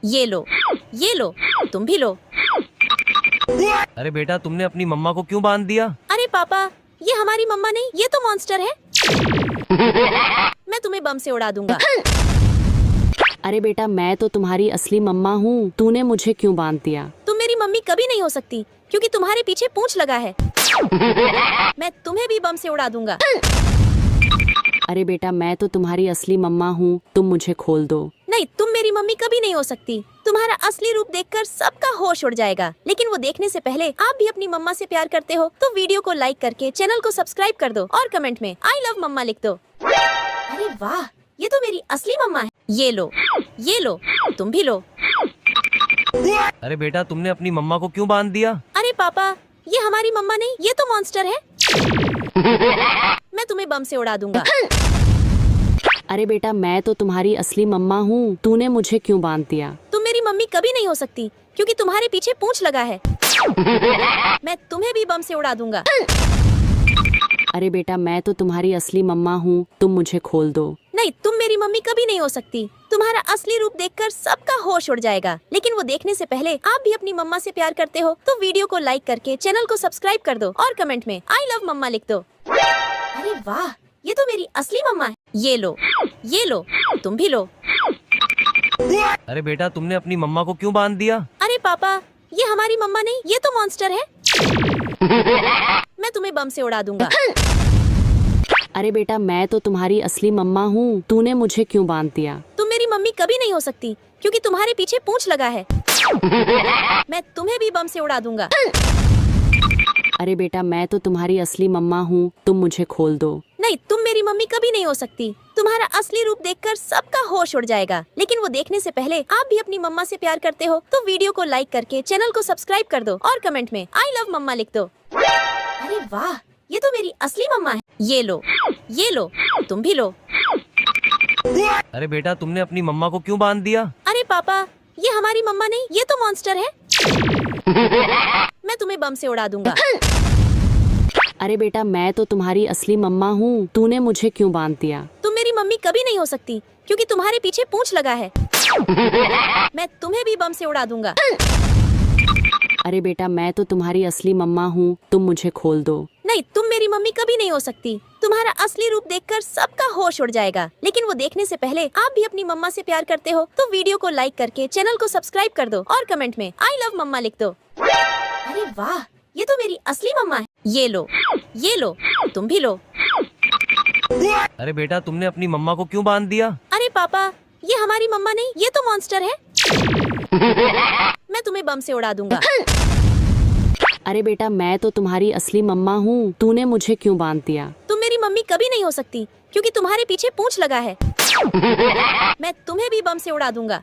ये लो, ये लो, तुम भी लो। अरे बेटा, तुमने अपनी मम्मा को क्यों बांध दिया? अरे पापा, ये हमारी मम्मा नहीं, ये तो मॉन्स्टर है। मैं तुम्हें बम से उड़ा दूंगा। अरे बेटा, मैं तो तुम्हारी असली मम्मा हूँ, तूने मुझे क्यों बांध दिया? तुम मेरी मम्मी कभी नहीं हो सकती, क्योंकि तुम्हारे पीछे पूंछ लगा है। मैं तुम्हें भी बम से उड़ा दूंगा। अरे बेटा, मैं तो तुम्हारी असली मम्मा हूँ, तुम मुझे खोल दो। नहीं, तुम मेरी मम्मी कभी नहीं हो सकती। तुम्हारा असली रूप देखकर सबका होश उड़ जाएगा, लेकिन वो देखने से पहले आप भी अपनी मम्मा से प्यार करते हो तो वीडियो को लाइक करके चैनल को सब्सक्राइब कर दो और कमेंट में आई लव मम्मा लिख दो। अरे वाह, ये तो मेरी असली मम्मा है। ये लो, ये लो, तुम भी लो। अरे बेटा, तुमने अपनी मम्मा को क्यों बांध दिया? अरे पापा, ये हमारी मम्मा नहीं, ये तो मॉन्स्टर है। मैं तुम्हें बम से उड़ा दूंगा। अरे बेटा, मैं तो तुम्हारी असली मम्मा हूँ, तूने मुझे क्यों बांध दिया? तुम मेरी मम्मी कभी नहीं हो सकती, क्योंकि तुम्हारे पीछे पूंछ लगा है। मैं तुम्हें भी बम से उड़ा दूंगा। अरे बेटा, मैं तो तुम्हारी असली मम्मा हूँ, तुम मुझे खोल दो। नहीं, तुम मेरी मम्मी कभी नहीं हो सकती। तुम्हारा असली रूप देखकर सबका होश उड़ जाएगा, लेकिन वो देखने से पहले आप भी अपनी मम्मा से प्यार करते हो तो वीडियो को लाइक करके चैनल को सब्सक्राइब कर दो और कमेंट में आई लव मम्मा लिख दो। अरे वाह, ये तो मेरी असली मम्मा है। ये लो, ये लो, तुम भी लो। अरे बेटा, तुमने अपनी मम्मा को क्यों बांध दिया? अरे पापा, ये हमारी मम्मा नहीं, ये तो मॉन्स्टर है। मैं तुम्हें बम से उड़ा दूंगा। अरे बेटा, मैं तो तुम्हारी असली मम्मा हूँ, तूने मुझे क्यों बांध दिया? तुम मेरी मम्मी कभी नहीं हो सकती, क्योंकि तुम्हारे पीछे पूंछ लगा है। मैं तुम्हें भी बम से उड़ा दूंगा। अरे बेटा, मैं तो तुम्हारी असली मम्मा हूँ, तुम मुझे खोल दो। नहीं, तुम मेरी मम्मी कभी नहीं हो सकती। तुम्हारा असली रूप देखकर सबका होश उड़ जाएगा, लेकिन वो देखने से पहले आप भी अपनी मम्मा से प्यार करते हो तो वीडियो को लाइक करके चैनल को सब्सक्राइब कर दो और कमेंट में आई लव मम्मा लिख दो। अरे वाह, ये तो मेरी असली मम्मा है। ये लो, ये लो, तुम भी लो। अरे बेटा, तुमने अपनी मम्मा को क्यों बांध दिया? अरे पापा, ये हमारी मम्मा नहीं, ये तो मॉन्स्टर है। मैं तुम्हें बम से उड़ा दूंगा। अरे बेटा, मैं तो तुम्हारी असली मम्मा हूँ, तूने मुझे क्यों बांध दिया? तुम मेरी मम्मी कभी नहीं हो सकती, क्योंकि तुम्हारे पीछे पूंछ लगा है। मैं तुम्हें भी बम से उड़ा दूंगा। अरे बेटा, मैं तो तुम्हारी असली मम्मा हूँ, तुम मुझे खोल दो। नहीं, तुम मेरी मम्मी कभी नहीं हो सकती। तुम्हारा असली रूप देखकर सबका होश उड़ जाएगा, लेकिन वो देखने से पहले आप भी अपनी मम्मा से प्यार करते हो तो वीडियो को लाइक करके चैनल को सब्सक्राइब कर दो और कमेंट में आई लव मम्मा लिख दो। अरे वाह, ये तो मेरी असली मम्मा है। ये लो, ये लो, तुम भी लो। अरे बेटा, तुमने अपनी मम्मा को क्यों बांध दिया? अरे पापा, ये हमारी मम्मा नहीं, ये तो मॉन्स्टर है। मैं तुम्हें बम से उड़ा दूंगा। अरे बेटा, मैं तो तुम्हारी असली मम्मा हूँ, तूने मुझे क्यों बांध दिया? तुम मेरी मम्मी कभी नहीं हो सकती, क्योंकि तुम्हारे पीछे पूंछ लगा है। मैं तुम्हें भी बम से उड़ा दूंगा।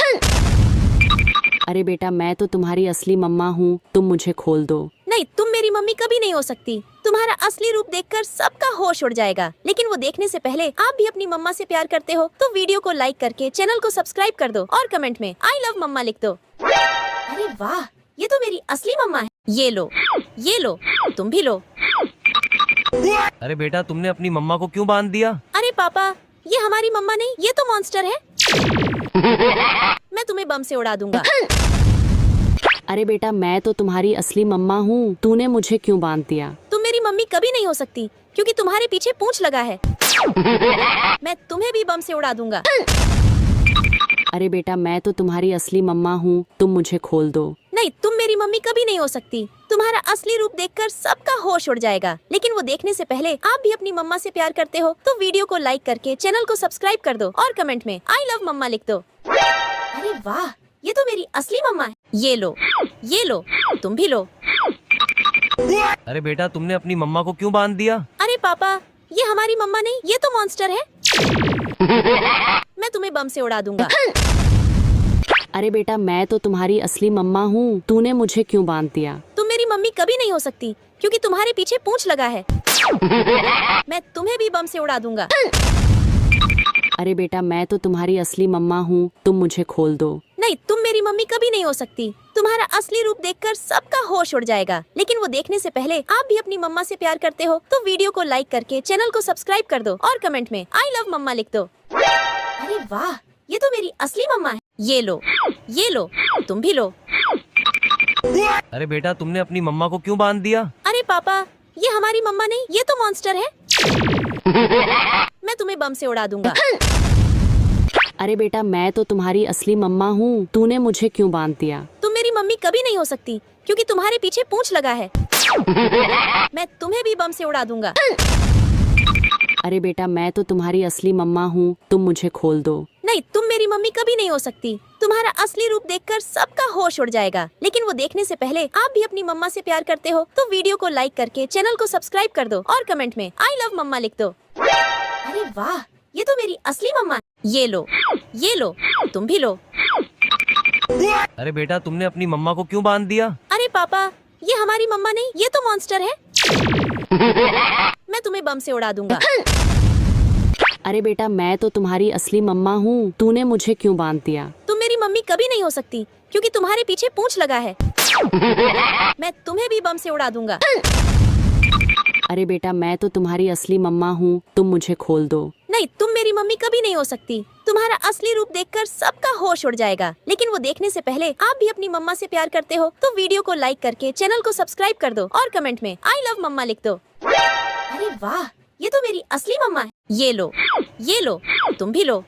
अरे बेटा, मैं तो तुम्हारी असली मम्मा हूँ, तुम मुझे खोल दो। नहीं, तुम मेरी मम्मी कभी नहीं हो सकती। तुम्हारा असली रूप देखकर सबका होश उड़ जाएगा, लेकिन वो देखने से पहले आप भी अपनी मम्मा से प्यार करते हो तो वीडियो को लाइक करके चैनल को सब्सक्राइब कर दो और कमेंट में आई लव मम्मा लिख दो। अरे वाह, ये तो मेरी असली मम्मा है। ये लो, ये लो, तुम भी लो। अरे बेटा, तुमने अपनी मम्मा को क्यों बांध दिया? अरे पापा, ये हमारी मम्मा नहीं, ये तो मॉन्स्टर है। मैं तुम्हें बम से उड़ा दूंगा। अरे बेटा, मैं तो तुम्हारी असली मम्मा हूँ, तूने मुझे क्यों बांध दिया? तुम मेरी मम्मी कभी नहीं हो सकती, क्योंकि तुम्हारे पीछे पूंछ लगा है। मैं तुम्हें भी बम से उड़ा दूंगा। अरे बेटा, मैं तो तुम्हारी असली मम्मा हूँ, तुम मुझे खोल दो। नहीं, तुम मेरी मम्मी कभी नहीं हो सकती। तुम्हारा असली रूप देखकर सबका होश उड़ जाएगा, लेकिन वो देखने से पहले आप भी अपनी मम्मा से प्यार करते हो तो वीडियो को लाइक करके चैनल को सब्सक्राइब कर दो और कमेंट में आई लव मम्मा लिख दो। अरे वाह, ये तो मेरी असली मम्मा है। ये लो, ये लो, तुम भी लो। अरे बेटा, तुमने अपनी मम्मा को क्यों बांध दिया? अरे पापा, ये हमारी मम्मा नहीं, ये तो मॉन्स्टर है। मैं तुम्हें बम से उड़ा दूंगा। अरे बेटा, मैं तो तुम्हारी असली मम्मा हूँ, तूने मुझे क्यों बांध दिया? तुम मेरी मम्मी कभी नहीं हो सकती, क्योंकि तुम्हारे पीछे पूंछ लगा है। मैं तुम्हें भी बम से उड़ा दूंगा। अरे बेटा, मैं तो तुम्हारी असली मम्मा हूँ, तुम मुझे खोल दो। नहीं, तुम मेरी मम्मी कभी नहीं हो सकती। तुम्हारा असली रूप देखकर सबका होश उड़ जाएगा, लेकिन वो देखने से पहले आप भी अपनी मम्मा से प्यार करते हो तो वीडियो को लाइक करके चैनल को सब्सक्राइब कर दो और कमेंट में आई लव मम्मा लिख दो। अरे वाह, ये तो मेरी असली मम्मा है। ये लो, ये लो, तुम भी लो। अरे बेटा तुमने अपनी मम्मा को क्यों बांध दिया? अरे पापा, ये हमारी मम्मा नहीं, ये तो मॉन्स्टर है। मैं तुम्हें बम से उड़ा दूंगा। अरे बेटा मैं तो तुम्हारी असली मम्मा हूँ, तूने मुझे क्यों बांध दिया? तुम मेरी मम्मी कभी नहीं हो सकती क्योंकि तुम्हारे पीछे पूंछ लगा है। मैं तुम्हें भी बम से उड़ा दूंगा। अरे बेटा मैं तो तुम्हारी असली मम्मा हूँ, तुम मुझे खोल दो। नहीं, तुम मेरी मम्मी कभी नहीं हो सकती। तुम्हारा असली रूप देखकर सबका होश उड़ जाएगा, लेकिन वो देखने से पहले आप भी अपनी मम्मा से प्यार करते हो तो वीडियो को लाइक करके चैनल को सब्सक्राइब कर दो और कमेंट में आई लव मम्मा लिख दो। अरे वाह, ये तो मेरी असली मम्मा है। ये लो, ये लो, तुम भी लो। अरे बेटा तुमने अपनी मम्मा को क्यों बांध दिया? अरे पापा, ये हमारी मम्मा नहीं, ये तो मॉन्स्टर है। मैं तुम्हें बम से उड़ा दूंगा। अरे बेटा मैं तो तुम्हारी असली मम्मा हूँ, तूने मुझे क्यों बांध दिया? तुम मेरी मम्मी कभी नहीं हो सकती क्योंकि तुम्हारे पीछे पूंछ लगा है। मैं तुम्हें भी बम से उड़ा दूंगा। अरे बेटा मैं तो तुम्हारी असली मम्मा हूँ, तुम मुझे खोल दो। नहीं, तुम मेरी मम्मी कभी नहीं हो सकती। तुम्हारा असली रूप देखकर सबका होश उड़ जाएगा, लेकिन वो देखने से पहले आप भी अपनी मम्मा से प्यार करते हो तो वीडियो को लाइक करके चैनल को सब्सक्राइब कर दो और कमेंट में आई लव मम्मा लिख दो। अरे वाह, ये तो मेरी असली मम्मा है। ये लो, ये लो, तुम भी लो।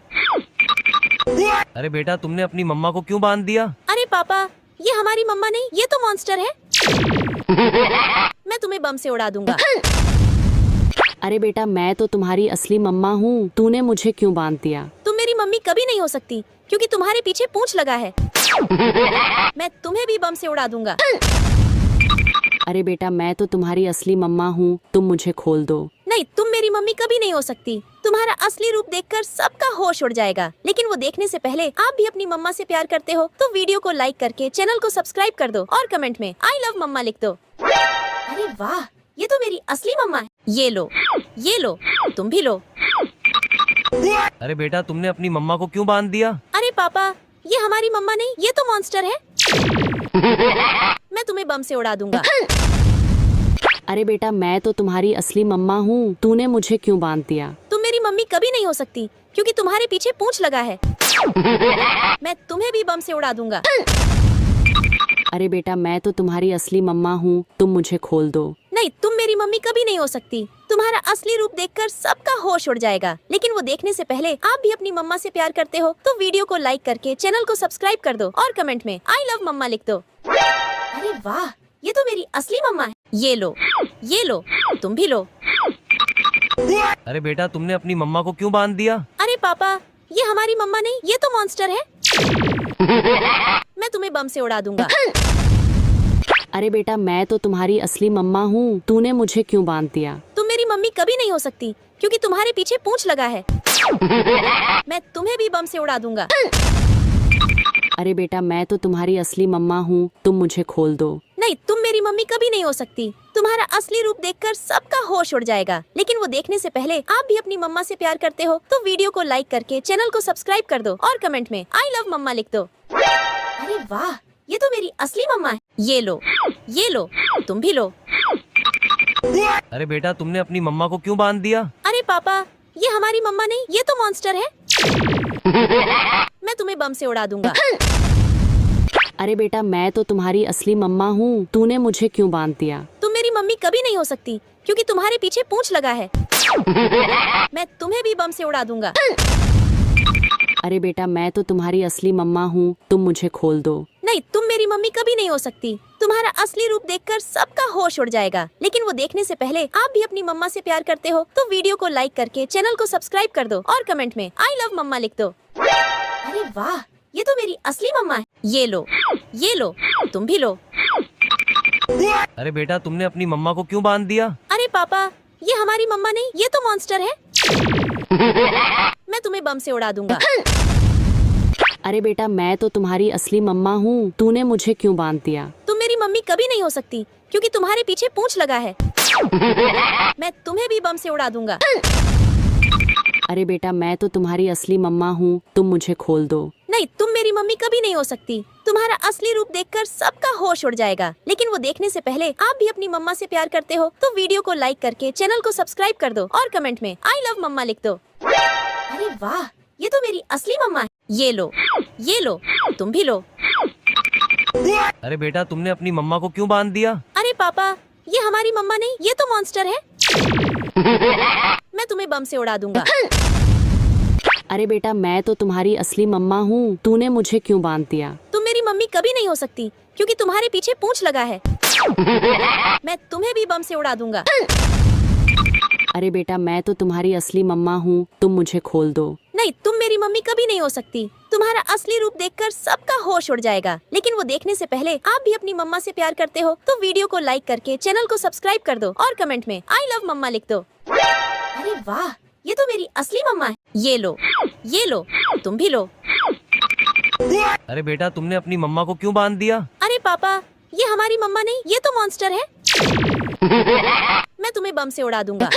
अरे बेटा तुमने अपनी मम्मा को क्यों बांध दिया? अरे पापा, ये हमारी मम्मा नहीं, ये तो मॉन्स्टर है। मैं तुम्हें बम से उड़ा दूंगा। अरे बेटा मैं तो तुम्हारी असली मम्मा हूँ, तूने मुझे क्यों बांध दिया? तुम मेरी मम्मी कभी नहीं हो सकती क्योंकि तुम्हारे पीछे पूंछ लगा है। मैं तुम्हें भी बम से उड़ा दूंगा। अरे बेटा मैं तो तुम्हारी असली मम्मा हूँ, तुम मुझे खोल दो। नहीं, तुम मेरी मम्मी कभी नहीं हो सकती। तुम्हारा असली रूप देखकर सबका होश उड़ जाएगा, लेकिन वो देखने से पहले आप भी अपनी मम्मा से प्यार करते हो तो वीडियो को लाइक करके चैनल को सब्सक्राइब कर दो और कमेंट में आई लव मम्मा लिख दो। अरे वाह, ये तो मेरी असली मम्मा है। ये लो, ये लो, तुम भी लो। अरे बेटा तुमने अपनी मम्मा को क्यों बांध दिया? अरे पापा, ये हमारी मम्मा नहीं, ये तो मॉन्स्टर है। मैं तुम्हें बम से उड़ा दूंगा। अरे बेटा मैं तो तुम्हारी असली मम्मा हूँ, तूने मुझे क्यों बांध दिया? तुम मेरी मम्मी कभी नहीं हो सकती क्योंकि तुम्हारे पीछे पूंछ लगा है। मैं तुम्हें भी बम से उड़ा दूंगा। अरे बेटा मैं तो तुम्हारी असली मम्मा हूँ, तुम मुझे खोल दो। नहीं, तुम मेरी मम्मी कभी नहीं हो सकती। तुम्हारा असली रूप देखकर सबका होश उड़ जाएगा, लेकिन वो देखने से पहले आप भी अपनी मम्मा से प्यार करते हो तो वीडियो को लाइक करके चैनल को सब्सक्राइब कर दो और कमेंट में आई लव मम्मा लिख दो। अरे वाह, ये तो मेरी असली मम्मा है। ये लो, ये लो, तुम भी लो। अरे बेटा तुमने अपनी मम्मा को क्यों बांध दिया? अरे पापा, ये हमारी मम्मा नहीं, ये तो मॉन्स्टर है। मैं तुम्हें बम से उड़ा दूंगा। अरे बेटा मैं तो तुम्हारी असली मम्मा हूँ, तूने मुझे क्यों बांध दिया? तुम मेरी मम्मी कभी नहीं हो सकती क्योंकि तुम्हारे पीछे पूंछ लगा है। मैं तुम्हें भी बम से उड़ा दूंगा। अरे बेटा मैं तो तुम्हारी असली मम्मा हूँ, तुम मुझे खोल दो। नहीं, तुम मेरी मम्मी कभी नहीं हो सकती। तुम्हारा असली रूप देखकर सबका होश उड़ जाएगा, लेकिन वो देखने से पहले आप भी अपनी मम्मा से प्यार करते हो तो वीडियो को लाइक करके चैनल को सब्सक्राइब कर दो और कमेंट में आई लव मम्मा लिख दो। अरे वाह, ये तो मेरी असली मम्मा है। ये लो, ये लो, तुम भी लो। अरे बेटा तुमने अपनी मम्मा को क्यों बांध दिया? अरे पापा, ये हमारी मम्मा नहीं, ये तो मॉन्स्टर है। मैं तुम्हें बम से उड़ा दूंगा। अरे बेटा मैं तो तुम्हारी असली मम्मा हूँ, तूने मुझे क्यों बांध दिया? तुम मेरी मम्मी कभी नहीं हो सकती क्योंकि तुम्हारे पीछे पूंछ लगा है। मैं तुम्हें भी बम से उड़ा दूंगा। अरे बेटा मैं तो तुम्हारी असली मम्मा हूँ, तुम मुझे खोल दो। नहीं, तुम मेरी मम्मी कभी नहीं हो सकती। तुम्हारा असली रूप देखकर सबका होश उड़ जाएगा, लेकिन वो देखने से पहले आप भी अपनी मम्मा से प्यार करते हो तो वीडियो को लाइक करके चैनल को सब्सक्राइब कर दो और कमेंट में आई लव मम्मा लिख दो। अरे वाह, ये तो मेरी असली मम्मा है। ये लो, ये लो, तुम भी लो। अरे बेटा तुमने अपनी मम्मा को क्यों बांध दिया? अरे पापा, ये हमारी मम्मा नहीं, ये तो मॉन्स्टर है। मैं तुम्हें बम से उड़ा दूंगा। अरे बेटा मैं तो तुम्हारी असली मम्मा हूँ, तूने मुझे क्यों बांध दिया? तुम मेरी मम्मी कभी नहीं हो सकती क्योंकि तुम्हारे पीछे पूंछ लगा है। मैं तुम्हें भी बम से उड़ा दूंगा। अरे बेटा मैं तो तुम्हारी असली मम्मा हूँ, तुम मुझे खोल दो। नहीं, तुम मेरी मम्मी कभी नहीं हो सकती। तुम्हारा असली रूप देखकर सबका होश उड़ जाएगा, लेकिन वो देखने से पहले आप भी अपनी मम्मा से प्यार करते हो तो वीडियो को लाइक करके चैनल को सब्सक्राइब कर दो और कमेंट में आई लव मम्मा लिख दो। अरे वाह, ये तो मेरी असली मम्मा है। ये लो, ये लो, तुम भी लो। अरे बेटा तुमने अपनी मम्मा को क्यों बांध दिया? अरे पापा, ये हमारी मम्मा नहीं, ये तो मॉन्स्टर है। मैं तुम्हें बम से उड़ा दूंगा। अरे बेटा मैं तो तुम्हारी असली मम्मा हूँ, तूने मुझे क्यों बांध दिया? तुम मेरी मम्मी कभी नहीं हो सकती क्योंकि तुम्हारे पीछे पूंछ लगा है। मैं तुम्हें भी बम से उड़ा दूंगा। अरे बेटा मैं तो तुम्हारी असली मम्मा हूँ, तुम मुझे खोल दो। नहीं, तुम मेरी मम्मी कभी नहीं हो सकती। तुम्हारा असली रूप देखकर सबका होश उड़ जाएगा। लेकिन वो देखने से पहले आप भी अपनी मम्मा से प्यार करते हो तो वीडियो को लाइक करके चैनल को सब्सक्राइब कर दो और कमेंट में आई लव मम्मा लिख दो। अरे वाह, ये तो मेरी असली मम्मा है। ये लो, ये लो, तुम भी लो। अरे बेटा तुमने अपनी मम्मा को क्यों बांध दिया? अरे पापा, ये हमारी मम्मा नहीं, ये तो मॉन्स्टर है। मैं तुम्हें बम से उड़ा दूंगा।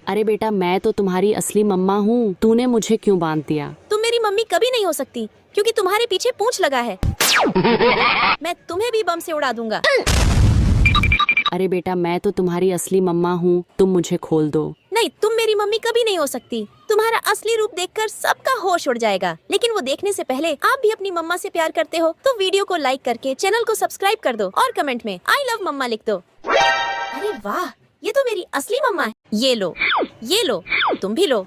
अरे बेटा मैं तो तुम्हारी असली मम्मा हूँ, तूने मुझे क्यों बांध दिया? तुम मेरी मम्मी कभी नहीं हो सकती क्योंकि तुम्हारे पीछे पूंछ लगा है। मैं तुम्हें भी बम से उड़ा दूंगा। अरे बेटा मैं तो तुम्हारी असली मम्मा हूँ, तुम मुझे खोल दो। नहीं, तुम मेरी मम्मी कभी नहीं हो सकती। तुम्हारा असली रूप देखकर सबका होश उड़ जाएगा। लेकिन वो देखने से पहले आप भी अपनी मम्मा से प्यार करते हो तो वीडियो को लाइक करके चैनल को सब्सक्राइब कर दो और कमेंट में आई लव मम्मा लिख दो। अरे वाह, ये तो मेरी असली मम्मा है। ये लो, ये लो, तुम भी लो।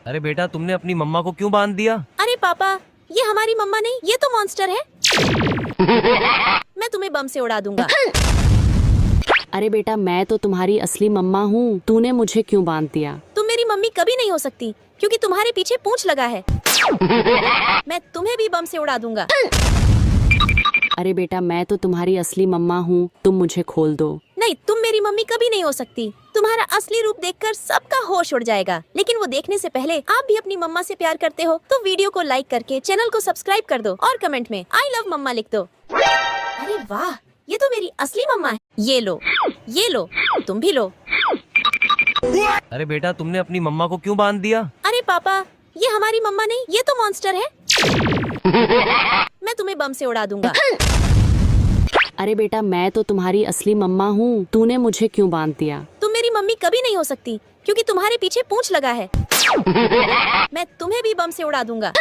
अरे बेटा तुमने अपनी मम्मा को क्यों बांध दिया? अरे पापा, ये हमारी मम्मा नहीं, ये तो मॉन्स्टर है। मैं तुम्हें बम से उड़ा दूंगा। अरे बेटा मैं तो तुम्हारी असली मम्मा हूँ, तूने मुझे क्यों बांध दिया? तुम मेरी मम्मी कभी नहीं हो सकती क्योंकि तुम्हारे पीछे पूंछ लगा है। मैं तुम्हें भी बम से उड़ा दूंगा। अरे बेटा मैं तो तुम्हारी असली मम्मा हूँ, तुम मुझे खोल दो। नहीं, तुम मेरी मम्मी कभी नहीं हो सकती। तुम्हारा असली रूप देखकर सबका होश उड़ जाएगा। लेकिन वो देखने से पहले आप भी अपनी मम्मा से प्यार करते हो तो वीडियो को लाइक करके चैनल को सब्सक्राइब कर दो और कमेंट में आई लव मम्मा लिख दो। अरे वाह, ये तो मेरी असली मम्मा है। ये लो, ये लो, तुम भी लो। अरे बेटा तुमने अपनी मम्मा को क्यों बांध दिया? अरे पापा, ये हमारी मम्मा नहीं, ये तो मॉन्स्टर है। मैं तुम्हें बम से उड़ा दूंगा। अरे बेटा मैं तो तुम्हारी असली मम्मा हूँ, तूने मुझे क्यों बांध दिया? तुम मेरी मम्मी कभी नहीं हो सकती क्योंकि तुम्हारे पीछे पूंछ लगा है। मैं तुम्हें भी बम से उड़ा दूंगा।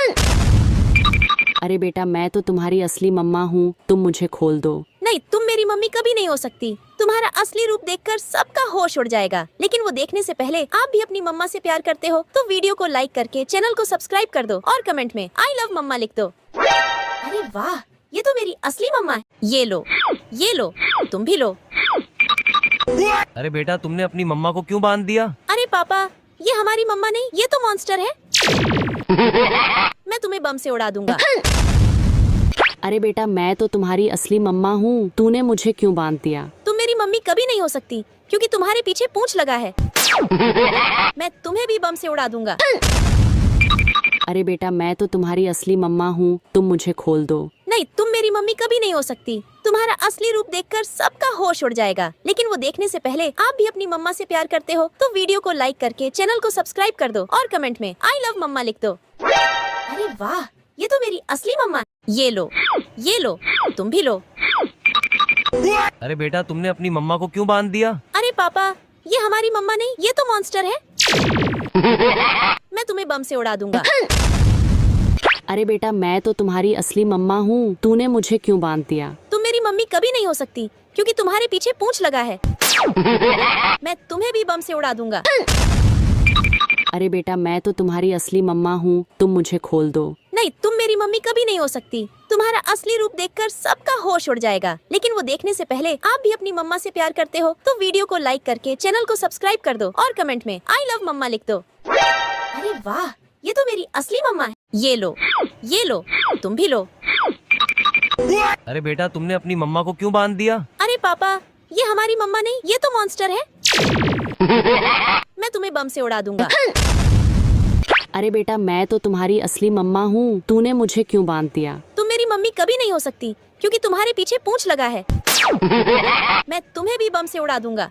अरे बेटा मैं तो तुम्हारी असली मम्मा हूँ, तुम मुझे खोल दो। नहीं, तुम मेरी मम्मी कभी नहीं हो सकती। तुम्हारा असली रूप देखकर सबका होश उड़ जाएगा। लेकिन वो देखने से पहले आप भी अपनी मम्मा से प्यार करते हो तो वीडियो को लाइक करके चैनल को सब्सक्राइब कर दो और कमेंट में आई लव मम्मा लिख दो। अरे वाह, ये तो मेरी असली मम्मा है। ये लो, ये लो, तुम भी लो। अरे बेटा तुमने अपनी मम्मा को क्यों बांध दिया? अरे पापा, ये हमारी मम्मा नहीं, ये तो मॉन्स्टर है। मैं तुम्हें बम से उड़ा दूंगा। अरे बेटा मैं तो तुम्हारी असली मम्मा हूँ, तूने मुझे क्यों बांध दिया? तुम मेरी मम्मी कभी नहीं हो सकती क्योंकि तुम्हारे पीछे पूंछ लगा है। मैं तुम्हें भी बम से उड़ा दूंगा। अरे बेटा मैं तो तुम्हारी असली मम्मा हूँ, तुम मुझे खोल दो। नहीं, तुम मेरी मम्मी कभी नहीं हो सकती। तुम्हारा असली रूप देखकर सबका होश उड़ जाएगा। लेकिन वो देखने से पहले आप भी अपनी मम्मा से प्यार करते हो तो वीडियो को लाइक करके चैनल को सब्सक्राइब कर दो और कमेंट में आई लव मम्मा लिख दो। अरे वाह, ये तो मेरी असली मम्मा है। ये लो, ये लो, तुम भी लो। अरे बेटा तुमने अपनी मम्मा को क्यों बांध दिया? अरे पापा, ये हमारी मम्मा नहीं, ये तो मॉन्स्टर है। मैं तुम्हें बम से उड़ा दूंगा। अरे बेटा मैं तो तुम्हारी असली मम्मा हूँ, तूने मुझे क्यों बांध दिया? तुम मेरी मम्मी कभी नहीं हो सकती क्योंकि तुम्हारे पीछे पूंछ लगा है। मैं तुम्हें भी बम से उड़ा दूंगा। अरे बेटा मैं तो तुम्हारी असली मम्मा हूँ, तुम मुझे खोल दो। नहीं, तुम मेरी मम्मी कभी नहीं हो सकती। तुम्हारा असली रूप देखकर सबका होश उड़ जाएगा। लेकिन वो देखने से पहले आप भी अपनी मम्मा से प्यार करते हो तो वीडियो को लाइक करके चैनल को सब्सक्राइब कर दो और कमेंट में आई लव मम्मा लिख दो। अरे वाह, ये तो मेरी असली मम्मा है। ये लो, ये लो, तुम भी लो। अरे बेटा तुमने अपनी मम्मा को क्यों बांध दिया? अरे पापा, ये हमारी मम्मा नहीं, ये तो मॉन्स्टर है। मैं तुम्हें बम से उड़ा दूंगा। अरे बेटा मैं तो तुम्हारी असली मम्मा हूँ, तूने मुझे क्यों बांध दिया? तुम मेरी मम्मी कभी नहीं हो सकती क्योंकि तुम्हारे पीछे पूंछ लगा है। मैं तुम्हें भी बम से उड़ा दूंगा।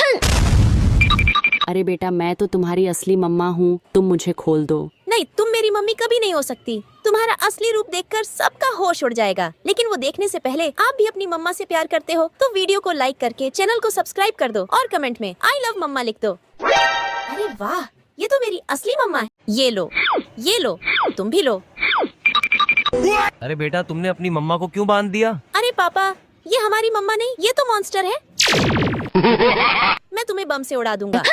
अरे बेटा मैं तो तुम्हारी असली मम्मा हूँ, तुम मुझे खोल दो। नहीं, तुम मेरी मम्मी कभी नहीं हो सकती। तुम्हारा असली रूप देखकर सबका होश उड़ जाएगा। लेकिन वो देखने से पहले आप भी अपनी मम्मा से प्यार करते हो तो वीडियो को लाइक करके चैनल को सब्सक्राइब कर दो और कमेंट में आई लव मम्मा लिख दो। अरे वाह, ये तो मेरी असली मम्मा है। ये लो, तुम भी लो। अरे बेटा तुमने अपनी मम्मा को क्यों बांध दिया? अरे पापा, ये हमारी मम्मा नहीं, ये तो मॉन्स्टर है। मैं तुम्हें बम से उड़ा दूंगा।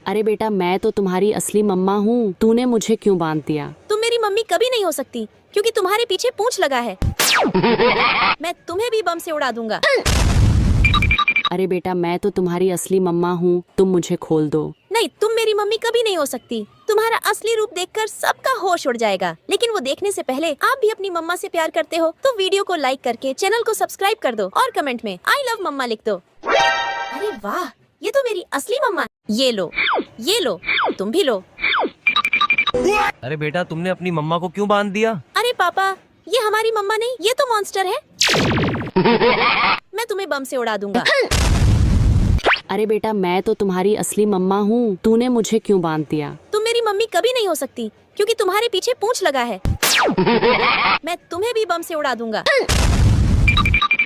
अरे बेटा मैं तो तुम्हारी असली मम्मा हूँ, तूने मुझे क्यों बांध दिया? तुम मेरी मम्मी कभी नहीं हो सकती क्योंकि तुम्हारे पीछे पूंछ लगा है। मैं तुम्हें भी बम से उड़ा दूंगा। अरे बेटा मैं तो तुम्हारी असली मम्मा हूँ, तुम मुझे खोल दो। नहीं, तुम मेरी मम्मी कभी नहीं हो सकती। तुम्हारा असली रूप देखकर सबका होश उड़ जाएगा, लेकिन वो देखने से पहले आप भी अपनी मम्मा से प्यार करते हो तो वीडियो को लाइक करके चैनल को सब्सक्राइब कर दो और कमेंट में आई लव मम्मा लिख दो। अरे वाह, ये तो मेरी असली मम्मा है। ये लो, तुम भी लो। अरे बेटा तुमने अपनी मम्मा को क्यों बांध दिया? अरे पापा, ये हमारी मम्मा नहीं, ये तो मॉन्स्टर है। मैं तुम्हें बम से उड़ा दूंगा। अरे बेटा मैं तो तुम्हारी असली मम्मा हूँ, तूने मुझे क्यों बांध दिया? तुम मेरी मम्मी कभी नहीं हो सकती क्योंकि तुम्हारे पीछे पूंछ लगा है। मैं तुम्हें भी बम से उड़ा दूंगा।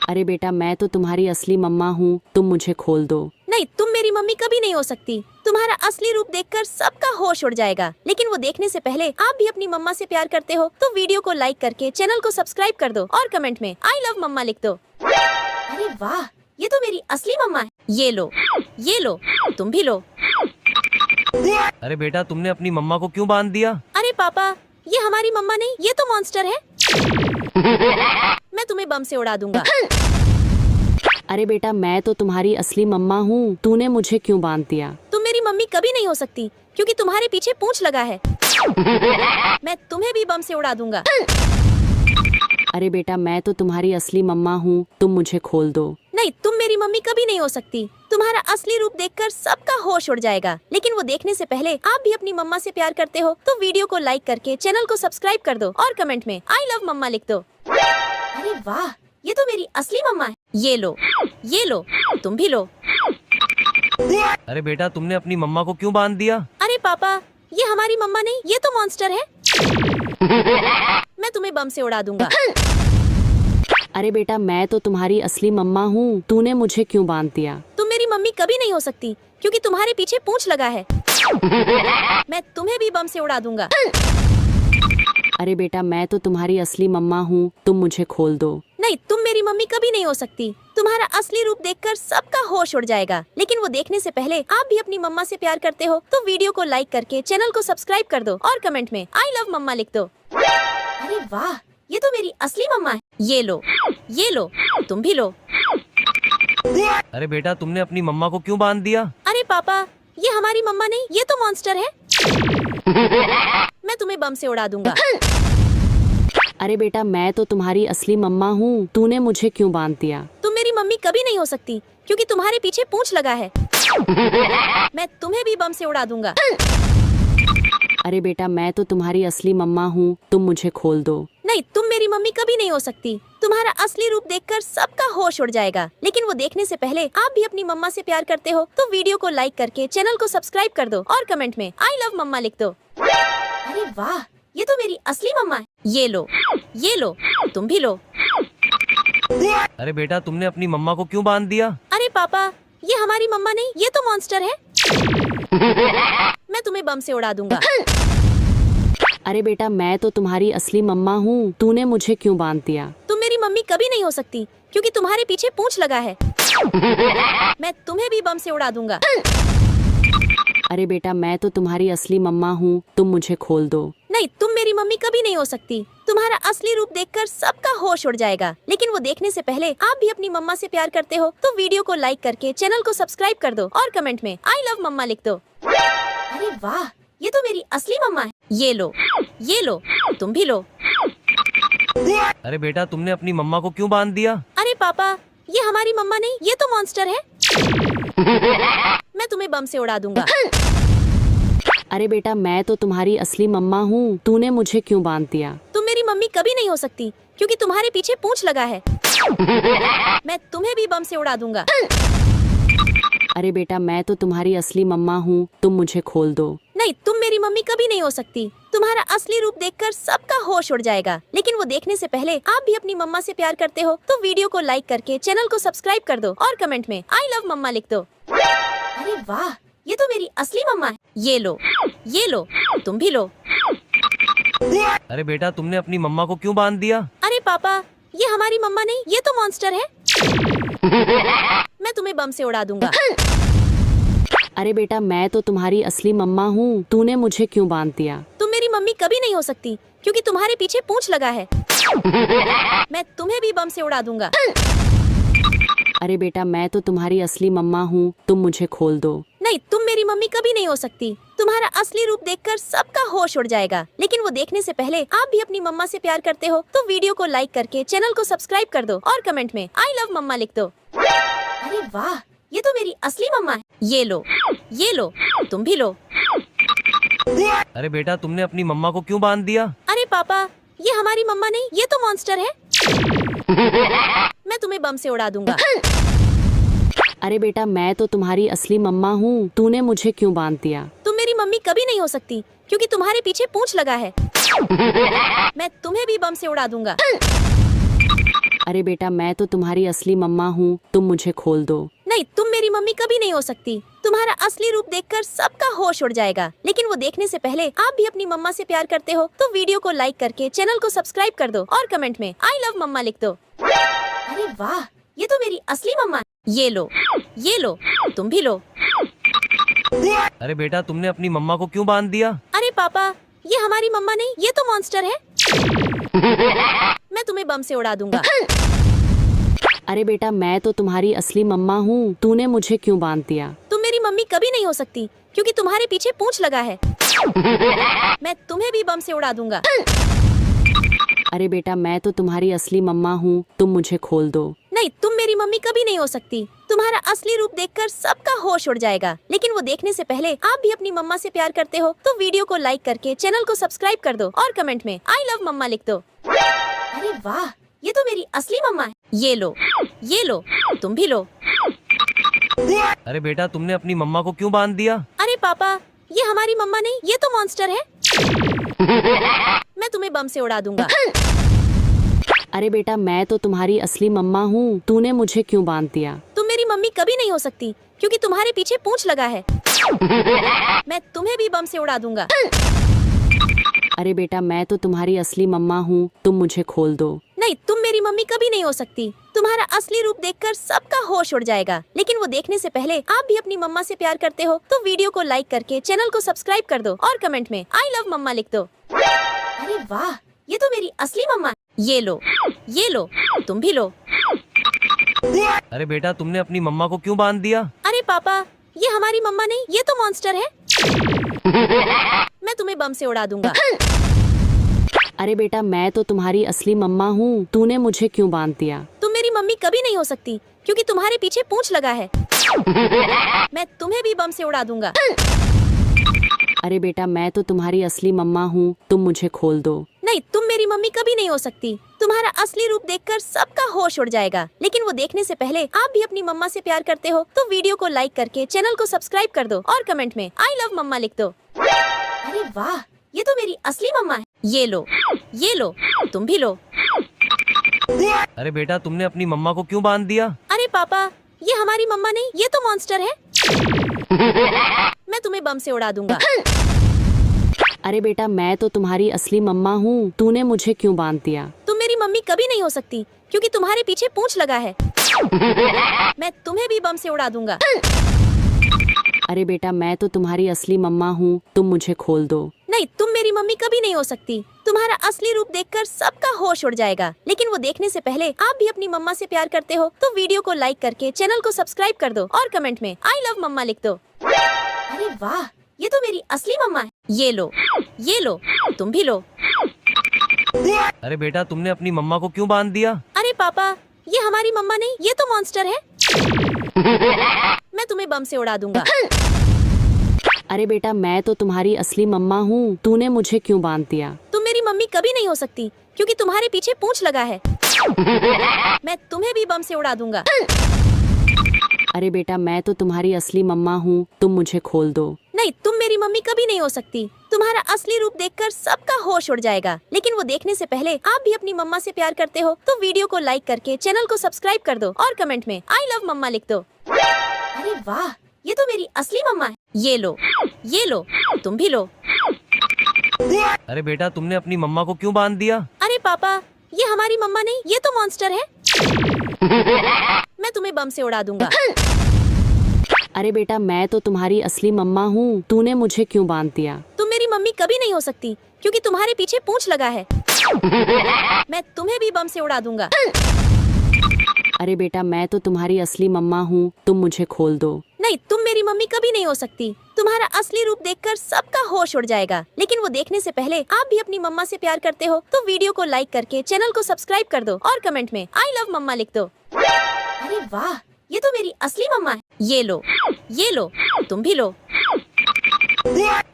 अरे बेटा मैं तो तुम्हारी असली मम्मा हूँ, तुम मुझे खोल दो। नहीं, तुम मेरी मम्मी कभी नहीं हो सकती। तुम्हारा असली रूप देखकर सबका होश उड़ जाएगा, लेकिन वो देखने से पहले आप भी अपनी मम्मा से प्यार करते हो तो वीडियो को लाइक करके चैनल को सब्सक्राइब कर दो और कमेंट में आई लव मम्मा लिख दो। अरे वाह, ये तो मेरी असली मम्मा है। ये लो, तुम भी लो। अरे बेटा तुमने अपनी मम्मा को क्यों बांध दिया? अरे पापा, ये हमारी मम्मा नहीं, ये तो मॉन्स्टर है। मैं तुम्हें बम से उड़ा दूंगा। अरे बेटा मैं तो तुम्हारी असली मम्मा हूँ, तूने मुझे क्यों बांध दिया? तुम मेरी मम्मी कभी नहीं हो सकती क्योंकि तुम्हारे पीछे पूंछ लगा है। मैं तुम्हें भी बम से उड़ा दूंगा। अरे बेटा मैं तो तुम्हारी असली मम्मा हूँ, तुम मुझे खोल दो। नहीं, तुम मेरी मम्मी कभी नहीं हो सकती। तुम्हारा असली रूप देखकर सबका होश उड़ जाएगा, लेकिन वो देखने से पहले आप भी अपनी मम्मा से प्यार करते हो तो वीडियो को लाइक करके चैनल को सब्सक्राइब कर दो और कमेंट में आई लव मम्मा लिख दो। अरे वाह, ये तो मेरी असली मम्मा है। ये लो, तुम भी लो। अरे बेटा तुमने अपनी मम्मा को क्यों बांध दिया? अरे पापा, ये हमारी मम्मा नहीं, ये तो मॉन्स्टर है। मैं तुम्हें बम से उड़ा दूंगा। अरे बेटा मैं तो तुम्हारी असली मम्मा हूँ, तूने मुझे क्यों बांध दिया? तुम मेरी मम्मी कभी नहीं हो सकती क्योंकि तुम्हारे पीछे पूंछ लगा है। मैं तुम्हें भी बम से उड़ा दूंगा। अरे बेटा मैं तो तुम्हारी असली मम्मा हूँ, तुम मुझे खोल दो। नहीं, तुम मेरी मम्मी कभी नहीं हो सकती। तुम्हारा असली रूप देखकर सबका होश उड़ जाएगा, लेकिन वो देखने से पहले आप भी अपनी मम्मा से प्यार करते हो तो वीडियो को लाइक करके चैनल को सब्सक्राइब कर दो और कमेंट में आई लव मम्मा लिख दो। अरे वाह, ये तो मेरी असली मम्मा है। ये लो, तुम भी लो। अरे बेटा तुमने अपनी मम्मा को क्यों बांध दिया? अरे पापा, ये हमारी मम्मा नहीं, ये तो मॉन्स्टर है। मैं तुम्हें बम से उड़ा दूंगा। अरे बेटा मैं तो तुम्हारी असली मम्मा हूँ, तूने मुझे क्यों बांध दिया? तुम मेरी मम्मी कभी नहीं हो सकती क्योंकि तुम्हारे पीछे पूंछ लगा है। मैं तुम्हें भी बम से उड़ा दूंगा। अरे बेटा मैं तो तुम्हारी असली मम्मा हूँ, तुम मुझे खोल दो। नहीं, तुम मेरी मम्मी कभी नहीं हो सकती। तुम्हारा असली रूप देखकर सबका होश उड़ जाएगा, लेकिन वो देखने से पहले आप भी अपनी मम्मा से प्यार करते हो तो वीडियो को लाइक करके चैनल को सब्सक्राइब कर दो और कमेंट में आई लव मम्मा लिख दो। अरे वाह, ये तो मेरी असली मम्मा है। ये लो, तुम भी लो। अरे बेटा तुमने अपनी मम्मा को क्यों बांध दिया? अरे पापा, ये हमारी मम्मा नहीं, ये तो मॉन्स्टर है। मैं तुम्हें बम से उड़ा दूंगा। अरे बेटा मैं तो तुम्हारी असली मम्मा हूँ, तूने मुझे क्यों बांध दिया? तुम मेरी मम्मी कभी नहीं हो सकती क्योंकि तुम्हारे पीछे पूंछ लगा है। मैं तुम्हें भी बम से उड़ा दूंगा। अरे बेटा मैं तो तुम्हारी असली मम्मा हूँ, तुम मुझे खोल दो। नहीं, तुम मेरी मम्मी कभी नहीं हो सकती। तुम्हारा असली रूप देखकर सबका होश उड़ जाएगा, लेकिन वो देखने से पहले आप भी अपनी मम्मा से प्यार करते हो तो वीडियो को लाइक करके चैनल को सब्सक्राइब कर दो और कमेंट में आई लव मम्मा लिख दो। अरे वाह, ये तो मेरी असली मम्मा है। ये लो, तुम भी लो। अरे बेटा तुमने अपनी मम्मा को क्यों बांध दिया? अरे पापा, ये हमारी मम्मा नहीं, ये तो मॉन्स्टर है। मैं तुम्हें बम से उड़ा दूंगा। अरे बेटा मैं तो तुम्हारी असली मम्मा हूँ, तूने मुझे क्यों बांध दिया? तुम मेरी मम्मी कभी नहीं हो सकती क्योंकि तुम्हारे पीछे पूंछ लगा है। मैं तुम्हें भी बम से उड़ा दूंगा। अरे बेटा मैं तो तुम्हारी असली मम्मा हूँ, तुम मुझे खोल दो। नहीं, तुम मेरी मम्मी कभी नहीं हो सकती। तुम्हारा असली रूप देखकर सबका होश उड़ जाएगा, लेकिन वो देखने से पहले आप भी अपनी मम्मा से प्यार करते हो तो वीडियो को लाइक करके चैनल को सब्सक्राइब कर दो और कमेंट में आई लव मम्मा लिख दो। अरे वाह, ये तो मेरी असली मम्मा है। ये लो, ये लो, तुम भी लो। अरे बेटा तुमने अपनी मम्मा को क्यों बांध दिया? अरे पापा, ये हमारी मम्मा नहीं, ये तो मॉन्स्टर है। मैं तुम्हें बम से उड़ा दूंगा। अरे बेटा मैं तो तुम्हारी असली मम्मा हूँ, तूने मुझे क्यों बांध दिया? तुम मेरी मम्मी कभी नहीं हो सकती क्योंकि तुम्हारे पीछे पूंछ लगा है। मैं तुम्हें भी बम से उड़ा दूंगा। अरे बेटा मैं तो तुम्हारी असली मम्मा हूँ, तुम मुझे खोल दो। नहीं, तुम मेरी मम्मी कभी नहीं हो सकती। तुम्हारा असली रूप देखकर सबका होश उड़ जाएगा। लेकिन वो देखने से पहले आप भी अपनी मम्मा से प्यार करते हो तो वीडियो को लाइक करके चैनल को सब्सक्राइब कर दो और कमेंट में आई लव मम्मा लिख दो। अरे वाह, ये तो मेरी असली मम्मा है। ये लो, ये लो, तुम भी लो। अरे बेटा तुमने अपनी मम्मा को क्यों बांध दिया? अरे पापा, ये हमारी मम्मा नहीं, ये तो मॉन्स्टर है। मैं तुम्हें बम से उड़ा दूंगा। अरे बेटा मैं तो तुम्हारी असली मम्मा हूँ, तूने मुझे क्यों बांध दिया? तुम मेरी मम्मी कभी नहीं हो सकती क्योंकि तुम्हारे पीछे पूंछ लगा है। मैं तुम्हें भी बम से उड़ा दूंगा। अरे बेटा मैं तो तुम्हारी असली मम्मा हूँ, तुम मुझे खोल दो। नहीं, तुम मेरी मम्मी कभी नहीं हो सकती। तुम्हारा असली रूप देखकर सबका होश उड़ जाएगा। लेकिन वो देखने से पहले आप भी अपनी मम्मा से प्यार करते हो तो वीडियो को लाइक करके चैनल को सब्सक्राइब कर दो और कमेंट में आई लव मम्मा लिख दो। अरे वाह, ये तो मेरी असली मम्मा है। ये लो, ये लो, तुम भी लो। अरे बेटा तुमने अपनी मम्मा को क्यों बांध दिया? अरे पापा, ये हमारी मम्मा नहीं, ये तो मॉन्स्टर है। मैं तुम्हें बम से उड़ा दूंगा। अरे बेटा मैं तो तुम्हारी असली मम्मा हूँ, तूने मुझे क्यों बांध दिया? तुम मेरी मम्मी कभी नहीं हो सकती क्योंकि तुम्हारे पीछे पूंछ लगा है। मैं तुम्हें भी बम से उड़ा दूंगा। अरे बेटा मैं तो तुम्हारी असली मम्मा हूँ, तुम मुझे खोल दो। नहीं, तुम मेरी मम्मी कभी नहीं हो सकती। तुम्हारा असली रूप देखकर सबका होश उड़ जाएगा। लेकिन वो देखने से पहले आप भी अपनी मम्मा से प्यार करते हो तो वीडियो को लाइक करके चैनल को सब्सक्राइब कर दो और कमेंट में आई लव मम्मा लिख दो। अरे वाह, ये तो मेरी असली मम्मा है। ये लो, ये लो, तुम भी लो। अरे बेटा तुमने अपनी मम्मा को क्यों बांध दिया? अरे पापा, ये हमारी मम्मा नहीं, ये तो मॉन्स्टर है। मैं तुम्हें बम से उड़ा दूंगा। अरे बेटा मैं तो तुम्हारी असली मम्मा हूँ, तूने मुझे क्यों बांध दिया? तुम मेरी मम्मी कभी नहीं हो सकती क्योंकि तुम्हारे पीछे पूंछ लगा है। मैं तुम्हें भी बम से उड़ा दूंगा। अरे बेटा मैं तो तुम्हारी असली मम्मा हूँ, तुम मुझे खोल दो। नहीं, तुम मेरी मम्मी कभी नहीं हो सकती। तुम्हारा असली रूप देखकर सबका होश उड़ जाएगा। लेकिन वो देखने से पहले आप भी अपनी मम्मा से प्यार करते हो तो वीडियो को लाइक करके चैनल को सब्सक्राइब कर दो और कमेंट में आई लव मम्मा लिख दो। अरे वाह, ये तो मेरी असली मम्मा है। ये लो, ये लो, तुम भी लो। अरे बेटा तुमने अपनी मम्मा को क्यों बांध दिया? अरे पापा, ये हमारी मम्मा नहीं, ये तो मॉन्स्टर है। मैं तुम्हें बम से उड़ा दूंगा। अरे बेटा मैं तो तुम्हारी असली मम्मा हूँ, तूने मुझे क्यों बांध दिया? तुम मेरी मम्मी कभी नहीं हो सकती क्योंकि तुम्हारे पीछे पूंछ लगा है। मैं तुम्हें भी बम से उड़ा दूंगा। अरे बेटा मैं तो तुम्हारी असली मम्मा हूँ, तुम मुझे खोल दो। नहीं, तुम मेरी मम्मी कभी नहीं हो सकती। तुम्हारा असली रूप देखकर सबका होश उड़ जाएगा। लेकिन वो देखने से पहले आप भी अपनी मम्मा से प्यार करते हो तो वीडियो को लाइक करके चैनल को सब्सक्राइब कर दो और कमेंट में आई लव मम्मा लिख दो। अरे वाह, ये तो मेरी असली मम्मा है। ये लो, ये लो, तुम भी लो। अरे बेटा तुमने अपनी मम्मा को क्यों बांध दिया? अरे पापा, ये हमारी मम्मा नहीं, ये तो मॉन्स्टर है। मैं तुम्हें बम से उड़ा दूंगा। अरे बेटा मैं तो तुम्हारी असली मम्मा हूँ, तूने मुझे क्यों बांध दिया? तुम मेरी मम्मी कभी नहीं हो सकती क्योंकि तुम्हारे पीछे पूंछ लगा है। मैं तुम्हें भी बम से उड़ा दूंगा। अरे बेटा मैं तो तुम्हारी असली मम्मा हूँ, तुम मुझे खोल दो। नहीं, तुम मेरी मम्मी कभी नहीं हो सकती। तुम्हारा असली रूप देखकर सबका होश उड़ जाएगा। लेकिन वो देखने से पहले आप भी अपनी मम्मा से प्यार करते हो तो वीडियो को लाइक करके चैनल को सब्सक्राइब कर दो और कमेंट में आई लव मम्मा लिख दो। अरे वाह, ये तो मेरी असली मम्मा है। ये लो, ये लो, तुम भी लो। अरे बेटा तुमने अपनी मम्मा को क्यों बांध दिया? अरे पापा, ये हमारी मम्मा नहीं, ये तो मॉन्स्टर है। मैं तुम्हें बम से उड़ा दूंगा। अरे बेटा मैं तो तुम्हारी असली मम्मा हूँ, तूने मुझे क्यों बांध दिया? तुम मेरी मम्मी कभी नहीं हो सकती क्योंकि तुम्हारे पीछे पूंछ लगा है। मैं तुम्हें भी बम से उड़ा दूंगा। अरे बेटा मैं तो तुम्हारी असली मम्मा हूँ, तुम मुझे खोल दो। नहीं, तुम मेरी मम्मी कभी नहीं हो सकती। तुम्हारा असली रूप देखकर सबका होश उड़ जाएगा। लेकिन वो देखने से पहले आप भी अपनी मम्मा से प्यार करते हो तो वीडियो को लाइक करके चैनल को सब्सक्राइब कर दो और कमेंट में आई लव मम्मा लिख दो। अरे वाह, ये तो मेरी असली मम्मा है। ये लो, ये लो, तुम भी लो। अरे बेटा तुमने अपनी मम्मा को क्यों बांध दिया? अरे पापा, ये हमारी मम्मा नहीं, ये तो मॉन्स्टर है। मैं तुम्हें बम से उड़ा दूंगा। अरे बेटा मैं तो तुम्हारी असली मम्मा हूँ, तूने मुझे क्यों बांध दिया? तुम मेरी मम्मी कभी नहीं हो सकती क्योंकि तुम्हारे पीछे पूंछ लगा है। मैं तुम्हें भी बम से उड़ा दूंगा। अरे बेटा मैं तो तुम्हारी असली मम्मा हूँ, तुम मुझे खोल दो। नहीं, तुम मेरी मम्मी कभी नहीं हो सकती। तुम्हारा असली रूप देखकर सबका होश उड़ जाएगा। लेकिन वो देखने से पहले आप भी अपनी मम्मा से प्यार करते हो तो वीडियो को लाइक करके चैनल को सब्सक्राइब कर दो और कमेंट में आई लव मम्मा लिख दो। अरे वाह, ये तो मेरी असली मम्मा है। ये लो, ये लो, तुम भी लो।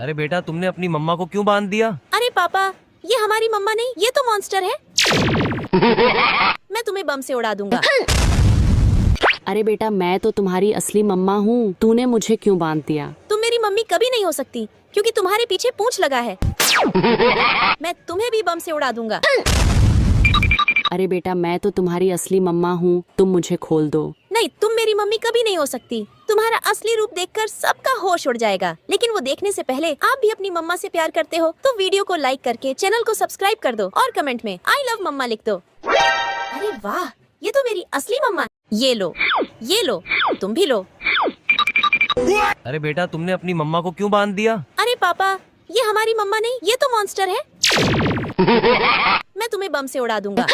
अरे बेटा तुमने अपनी मम्मा को क्यों बांध दिया? अरे पापा, ये हमारी मम्मा नहीं, ये तो मॉन्स्टर है। मैं तुम्हें बम से उड़ा दूंगा। अरे बेटा मैं तो तुम्हारी असली मम्मा हूँ, तूने मुझे क्यों बांध दिया? तुम मेरी मम्मी कभी नहीं हो सकती क्योंकि तुम्हारे पीछे पूंछ लगा है। मैं तुम्हें भी बम से उड़ा दूंगा। अरे बेटा मैं तो तुम्हारी असली मम्मा हूँ, तुम मुझे खोल दो। नहीं, तुम मेरी मम्मी कभी नहीं हो सकती। तुम्हारा असली रूप देखकर सबका होश उड़ जाएगा। लेकिन वो देखने से पहले आप भी अपनी मम्मा से प्यार करते हो तो वीडियो को लाइक करके चैनल को सब्सक्राइब कर दो और कमेंट में आई लव मम्मा लिख दो। अरे वाह, ये तो मेरी असली मम्मा है। ये लो, ये लो, तुम भी लो। अरे बेटा तुमने अपनी मम्मा को क्यों बांध दिया? अरे पापा, ये हमारी मम्मा नहीं, ये तो मॉन्स्टर है। मैं तुम्हें बम से उड़ा दूंगा।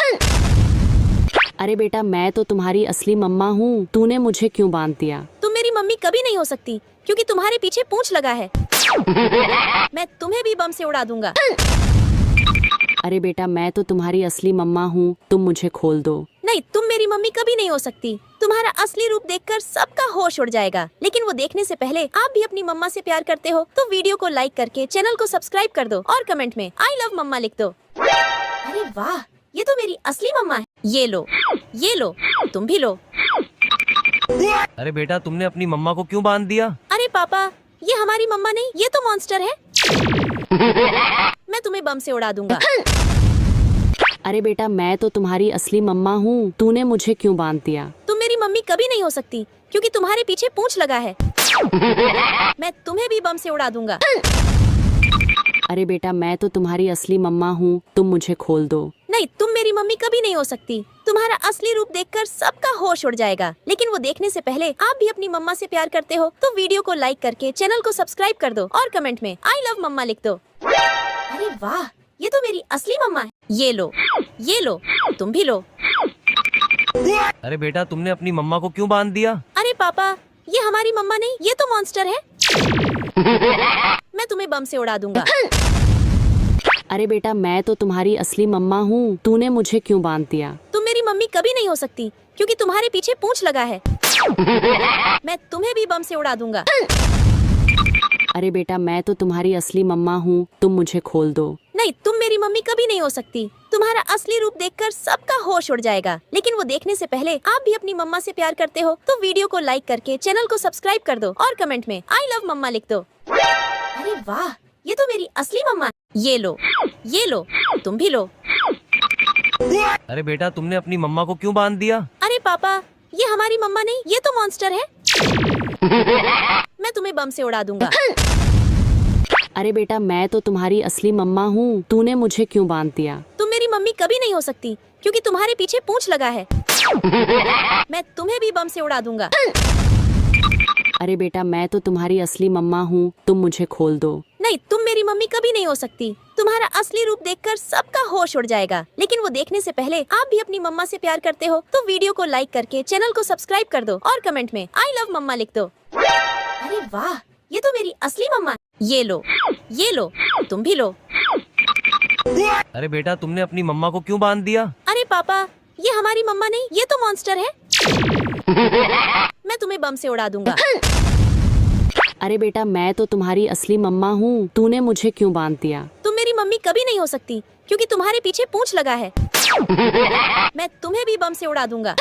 अरे बेटा मैं तो तुम्हारी असली मम्मा हूँ, तूने मुझे क्यों बांध दिया? तुम मेरी मम्मी कभी नहीं हो सकती क्योंकि तुम्हारे पीछे पूंछ लगा है। मैं तुम्हें भी बम से उड़ा दूंगा। अरे बेटा मैं तो तुम्हारी असली मम्मा हूँ, तुम मुझे खोल दो। नहीं, तुम मेरी मम्मी कभी नहीं हो सकती। तुम्हारा असली रूप देखकर सबका होश उड़ जाएगा। लेकिन वो देखने से पहले आप भी अपनी मम्मा से प्यार करते हो तो वीडियो को लाइक करके चैनल को सब्सक्राइब कर दो और कमेंट में आई लव मम्मा लिख दो। अरे वाह, ये तो मेरी असली मम्मा है। ये लो, ये लो, तुम भी लो। अरे बेटा तुमने अपनी मम्मा को क्यों बांध दिया? अरे पापा, ये हमारी मम्मा नहीं, ये तो मॉन्स्टर है। मैं तुम्हें बम से उड़ा दूंगा। अरे बेटा मैं तो तुम्हारी असली मम्मा हूँ, तूने मुझे क्यों बांध दिया? तुम मेरी मम्मी कभी नहीं हो सकती क्योंकि तुम्हारे पीछे पूंछ लगा है। मैं तुम्हें भी बम से उड़ा दूंगा। अरे बेटा मैं तो तुम्हारी असली मम्मा हूँ, तुम मुझे खोल दो। नहीं, तुम मेरी मम्मी कभी नहीं हो सकती। तुम्हारा असली रूप देखकर सबका होश उड़ जाएगा। लेकिन वो देखने से पहले आप भी अपनी मम्मा से प्यार करते हो तो वीडियो को लाइक करके चैनल को सब्सक्राइब कर दो और कमेंट में आई लव मम्मा लिख दो। अरे वाह, ये तो मेरी असली मम्मा है। ये लो, ये लो, तुम भी लो। अरे बेटा तुमने अपनी मम्मा को क्यों बांध दिया? अरे पापा, ये हमारी मम्मा नहीं, ये तो मॉन्स्टर है। मैं तुम्हें बम से उड़ा दूंगा। अरे बेटा मैं तो तुम्हारी असली मम्मा हूँ, तूने मुझे क्यों बांध दिया? तुम मेरी मम्मी कभी नहीं हो सकती क्योंकि तुम्हारे पीछे पूंछ लगा है। मैं तुम्हें भी बम से उड़ा दूंगा। अरे बेटा मैं तो तुम्हारी असली मम्मा हूँ, तुम मुझे खोल दो। नहीं, तुम मेरी मम्मी कभी नहीं हो सकती। तुम्हारा असली रूप देखकर सबका होश उड़ जाएगा। लेकिन वो देखने से पहले आप भी अपनी मम्मा से प्यार करते हो तो वीडियो को लाइक करके चैनल को सब्सक्राइब कर दो और कमेंट में आई लव मम्मा लिख दो। अरे वाह, ये तो मेरी असली मम्मा है। ये लो, ये लो, तुम भी लो। अरे बेटा तुमने अपनी मम्मा को क्यों बांध दिया? अरे पापा, ये हमारी मम्मा नहीं, ये तो मॉन्स्टर है। मैं तुम्हें बम से उड़ा दूंगा। अरे बेटा मैं तो तुम्हारी असली मम्मा हूँ, तूने मुझे क्यों बांध दिया? तुम मेरी मम्मी कभी नहीं हो सकती क्योंकि तुम्हारे पीछे पूंछ लगा है। मैं तुम्हें भी बम से उड़ा दूंगा। अरे बेटा मैं तो तुम्हारी असली मम्मा हूँ, तुम मुझे खोल दो। नहीं, तुम मेरी मम्मी कभी नहीं हो सकती। तुम्हारा असली रूप देखकर सबका होश उड़ जाएगा। लेकिन वो देखने से पहले आप भी अपनी मम्मा से प्यार करते हो तो वीडियो को लाइक करके चैनल को सब्सक्राइब कर दो और कमेंट में आई लव मम्मा लिख दो। अरे वाह, ये तो मेरी असली मम्मा है। ये लो, ये लो, तुम भी लो। अरे बेटा तुमने अपनी मम्मा को क्यों बांध दिया? अरे पापा, ये हमारी मम्मा नहीं, ये तो मॉन्स्टर है। मैं तुम्हें बम से उड़ा दूंगा। अरे बेटा मैं तो तुम्हारी असली मम्मा हूँ, तूने मुझे क्यों बांध दिया? तुम मेरी मम्मी कभी नहीं हो सकती क्योंकि तुम्हारे पीछे पूंछ लगा है। मैं तुम्हें भी बम से उड़ा दूंगा।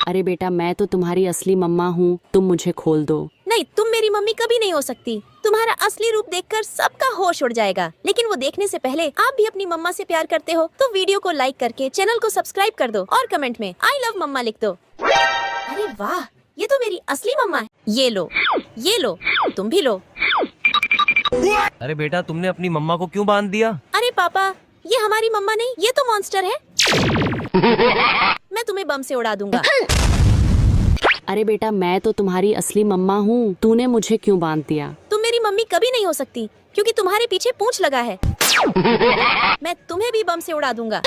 अरे बेटा मैं तो तुम्हारी असली मम्मा हूँ, तुम मुझे खोल दो। नहीं, तुम मेरी मम्मी कभी नहीं हो सकती। तुम्हारा असली रूप देखकर सबका होश उड़ जाएगा। लेकिन वो देखने से पहले आप भी अपनी मम्मा से प्यार करते हो तो वीडियो को लाइक करके चैनल को सब्सक्राइब कर दो और कमेंट में आई लव मम्मा लिख दो। अरे वाह, ये तो मेरी असली मम्मा है। ये लो, तुम भी लो। अरे बेटा तुमने अपनी मम्मा को क्यों बांध दिया? अरे पापा, ये हमारी मम्मा नहीं, ये तो मॉन्स्टर है। मैं तुम्हें बम से उड़ा दूंगा। अरे बेटा मैं तो तुम्हारी असली मम्मा हूँ, तूने मुझे क्यों बांध दिया? तुम मेरी मम्मी कभी नहीं हो सकती क्योंकि तुम्हारे पीछे पूंछ लगा है। मैं तुम्हें भी बम से उड़ा दूंगा।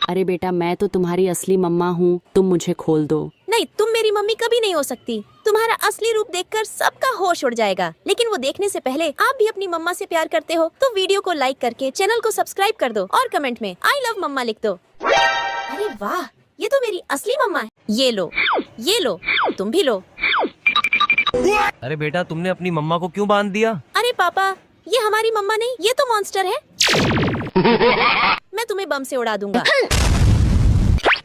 अरे बेटा मैं तो तुम्हारी असली मम्मा हूँ, तुम मुझे खोल दो। नहीं, तुम मेरी मम्मी कभी नहीं हो सकती। तुम्हारा असली रूप देखकर सबका होश उड़ जाएगा, लेकिन वो देखने से पहले आप भी अपनी मम्मा से प्यार करते हो तो वीडियो को लाइक करके चैनल को सब्सक्राइब कर दो और कमेंट में आई लव मम्मा लिख दो। अरे वाह, ये तो मेरी असली मम्मा है। ये लो, तुम भी लो। अरे बेटा तुमने अपनी मम्मा को क्यों बांध दिया? अरे पापा, ये हमारी मम्मा नहीं, ये तो मॉन्स्टर है। मैं तुम्हें बम से उड़ा दूंगा।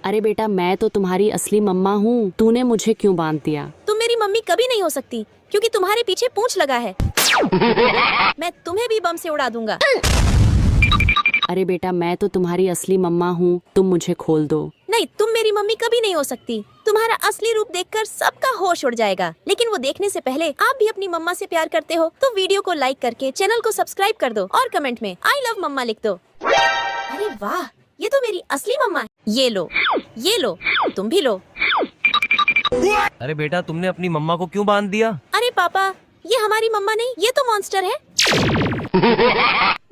अरे बेटा मैं तो तुम्हारी असली मम्मा हूँ, तूने मुझे क्यों बांध दिया? तुम मेरी मम्मी कभी नहीं हो सकती क्योंकि तुम्हारे पीछे पूंछ लगा है। मैं तुम्हें भी बम से उड़ा दूंगा। अरे बेटा मैं तो तुम्हारी असली मम्मा हूँ, तुम मुझे खोल दो। नहीं, तुम मेरी मम्मी कभी नहीं हो सकती। तुम्हारा असली रूप देखकर सबका होश उड़ जाएगा, लेकिन वो देखने से पहले आप भी अपनी मम्मा से प्यार करते हो तो वीडियो को लाइक करके चैनल को सब्सक्राइब कर दो और कमेंट में आई लव मम्मा लिख दो। अरे वाह, ये तो मेरी असली मम्मा है। ये लो, तुम भी लो। अरे बेटा तुमने अपनी मम्मा को क्यों बांध दिया? अरे पापा, ये हमारी मम्मा नहीं, ये तो मॉन्स्टर है।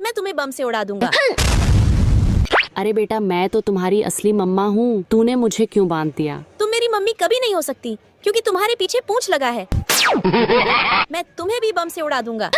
मैं तुम्हें बम से उड़ा दूंगा। अरे बेटा मैं तो तुम्हारी असली मम्मा हूँ, तूने मुझे क्यों बांध दिया? तुम मेरी मम्मी कभी नहीं हो सकती क्योंकि तुम्हारे पीछे पूंछ लगा है। मैं तुम्हें भी बम से उड़ा दूंगा।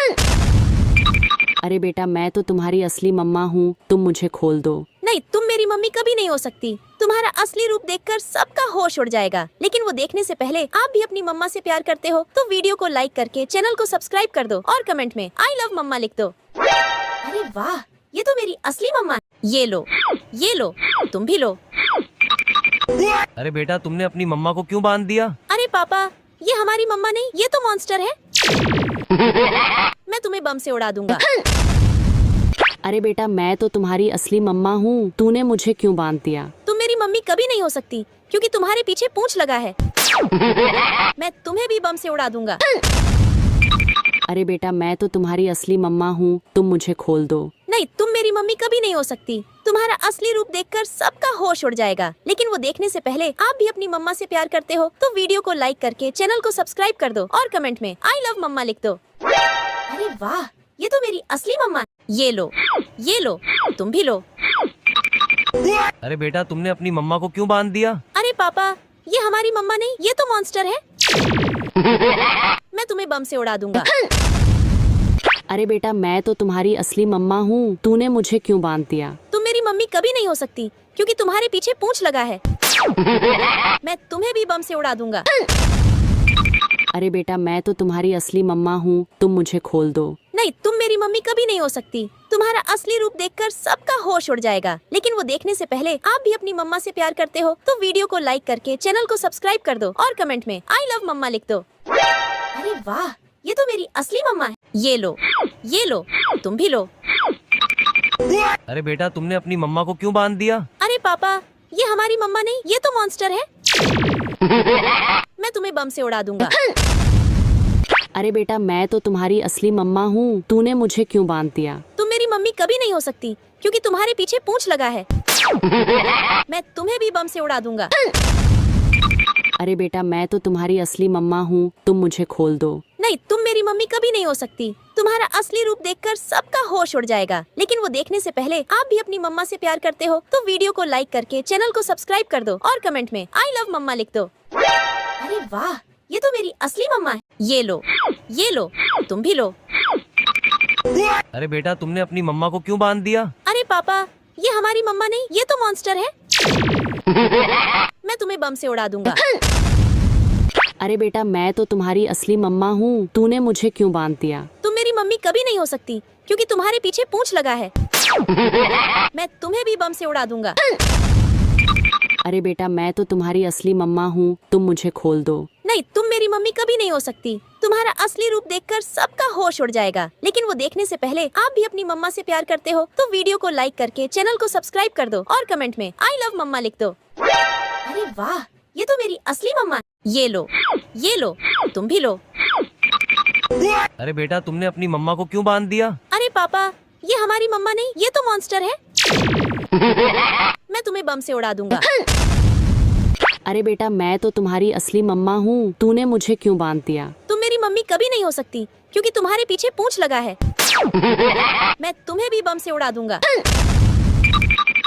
अरे बेटा मैं तो तुम्हारी असली मम्मा हूँ, तुम मुझे खोल दो। नहीं, तुम मेरी मम्मी कभी नहीं हो सकती। तुम्हारा असली रूप देखकर सबका होश उड़ जाएगा, लेकिन वो देखने से पहले आप भी अपनी मम्मा से प्यार करते हो तो वीडियो को लाइक करके चैनल को सब्सक्राइब कर दो और कमेंट में आई लव मम्मा लिख दो। अरे वाह, ये तो मेरी असली मम्मा है। ये लो, तुम भी लो। अरे बेटा तुमने अपनी मम्मा को क्यों बांध दिया? अरे पापा, ये हमारी मम्मा नहीं, ये तो मॉन्स्टर है। मैं तुम्हें बम से उड़ा दूंगा। अरे बेटा मैं तो तुम्हारी असली मम्मा हूँ, तूने मुझे क्यों बांध दिया? तुम मेरी मम्मी कभी नहीं हो सकती क्योंकि तुम्हारे पीछे पूंछ लगा है। मैं तुम्हें भी बम से उड़ा दूंगा। अरे बेटा मैं तो तुम्हारी असली मम्मा हूँ, तुम मुझे खोल दो। नहीं, तुम मेरी मम्मी कभी नहीं हो सकती। तुम्हारा असली रूप देखकर सबका होश उड़ जाएगा, लेकिन वो देखने से पहले आप भी अपनी मम्मा से प्यार करते हो तो वीडियो को लाइक करके चैनल को सब्सक्राइब कर दो और कमेंट में आई लव मम्मा लिख दो। अरे वाह, ये तो मेरी असली मम्मा है। ये लो, तुम भी लो। अरे बेटा तुमने अपनी मम्मा को क्यों बांध दिया? अरे पापा, ये हमारी मम्मा नहीं, ये तो मॉन्स्टर है। मैं तुम्हें बम से उड़ा दूंगा। अरे बेटा मैं तो तुम्हारी असली मम्मा हूँ, तूने मुझे क्यों बांध दिया? तुम मेरी मम्मी कभी नहीं हो सकती क्योंकि तुम्हारे पीछे पूंछ लगा है। मैं तुम्हें भी बम से उड़ा दूंगा। अरे बेटा मैं तो तुम्हारी असली मम्मा हूँ, तुम मुझे खोल दो। नहीं, तुम मेरी मम्मी कभी नहीं हो सकती। तुम्हारा असली रूप देखकर सबका होश उड़ जाएगा, लेकिन वो देखने से पहले आप भी अपनी मम्मा से प्यार करते हो तो वीडियो को लाइक करके चैनल को सब्सक्राइब कर दो और कमेंट में आई लव मम्मा लिख दो। अरे वाह, ये तो मेरी असली मम्मा है। ये लो, तुम भी लो। अरे बेटा तुमने अपनी मम्मा को क्यों बांध दिया? अरे पापा, ये हमारी मम्मा नहीं, ये तो मॉन्स्टर है। मैं तुम्हें बम से उड़ा दूंगा। अरे बेटा मैं तो तुम्हारी असली मम्मा हूँ, तूने मुझे क्यों बांध दिया? तुम मेरी मम्मी कभी नहीं हो सकती क्योंकि तुम्हारे पीछे पूंछ लगा है। मैं तुम्हें भी बम से उड़ा दूंगा। अरे बेटा मैं तो तुम्हारी असली मम्मा हूँ, तुम मुझे खोल दो। नहीं, तुम मेरी मम्मी कभी नहीं हो सकती। तुम्हारा असली रूप देखकर सबका होश उड़ जाएगा, लेकिन वो देखने से पहले आप भी अपनी मम्मा से प्यार करते हो तो वीडियो को लाइक करके चैनल को सब्सक्राइब कर दो और कमेंट में आई लव मम्मा लिख दो। अरे वाह, ये तो मेरी असली मम्मा है। ये लो, तुम भी लो। अरे बेटा तुमने अपनी मम्मा को क्यों बांध दिया? अरे पापा, ये हमारी मम्मा नहीं, ये तो मॉन्स्टर है। मैं तुम्हें बम से उड़ा दूंगा। अरे बेटा मैं तो तुम्हारी असली मम्मा हूँ, तूने मुझे क्यों बांध दिया? तुम मेरी मम्मी कभी नहीं हो सकती क्योंकि तुम्हारे पीछे पूंछ लगा है। मैं तुम्हें भी बम से उड़ा दूंगा। अरे बेटा मैं तो तुम्हारी असली मम्मा हूँ, तुम मुझे खोल दो। नहीं, तुम मेरी मम्मी कभी नहीं हो सकती। तुम्हारा असली रूप देखकर सबका होश उड़ जाएगा, लेकिन वो देखने से पहले आप भी अपनी मम्मा से प्यार करते हो तो वीडियो को लाइक करके चैनल को सब्सक्राइब कर दो और कमेंट में आई लव मम्मा लिख दो। अरे वाह, ये तो मेरी असली मम्मा है। ये लो, ये लो, तुम भी लो। अरे बेटा तुमने अपनी मम्मा को क्यों बांध दिया? अरे पापा, ये हमारी मम्मा नहीं, ये तो मॉन्स्टर है। मैं तुम्हें बम से उड़ा दूंगा। अरे बेटा मैं तो तुम्हारी असली मम्मा हूँ, तूने मुझे क्यों बांध दिया? तुम मेरी मम्मी कभी नहीं हो सकती क्योंकि तुम्हारे पीछे पूंछ लगा है। मैं तुम्हें भी बम से उड़ा दूंगा।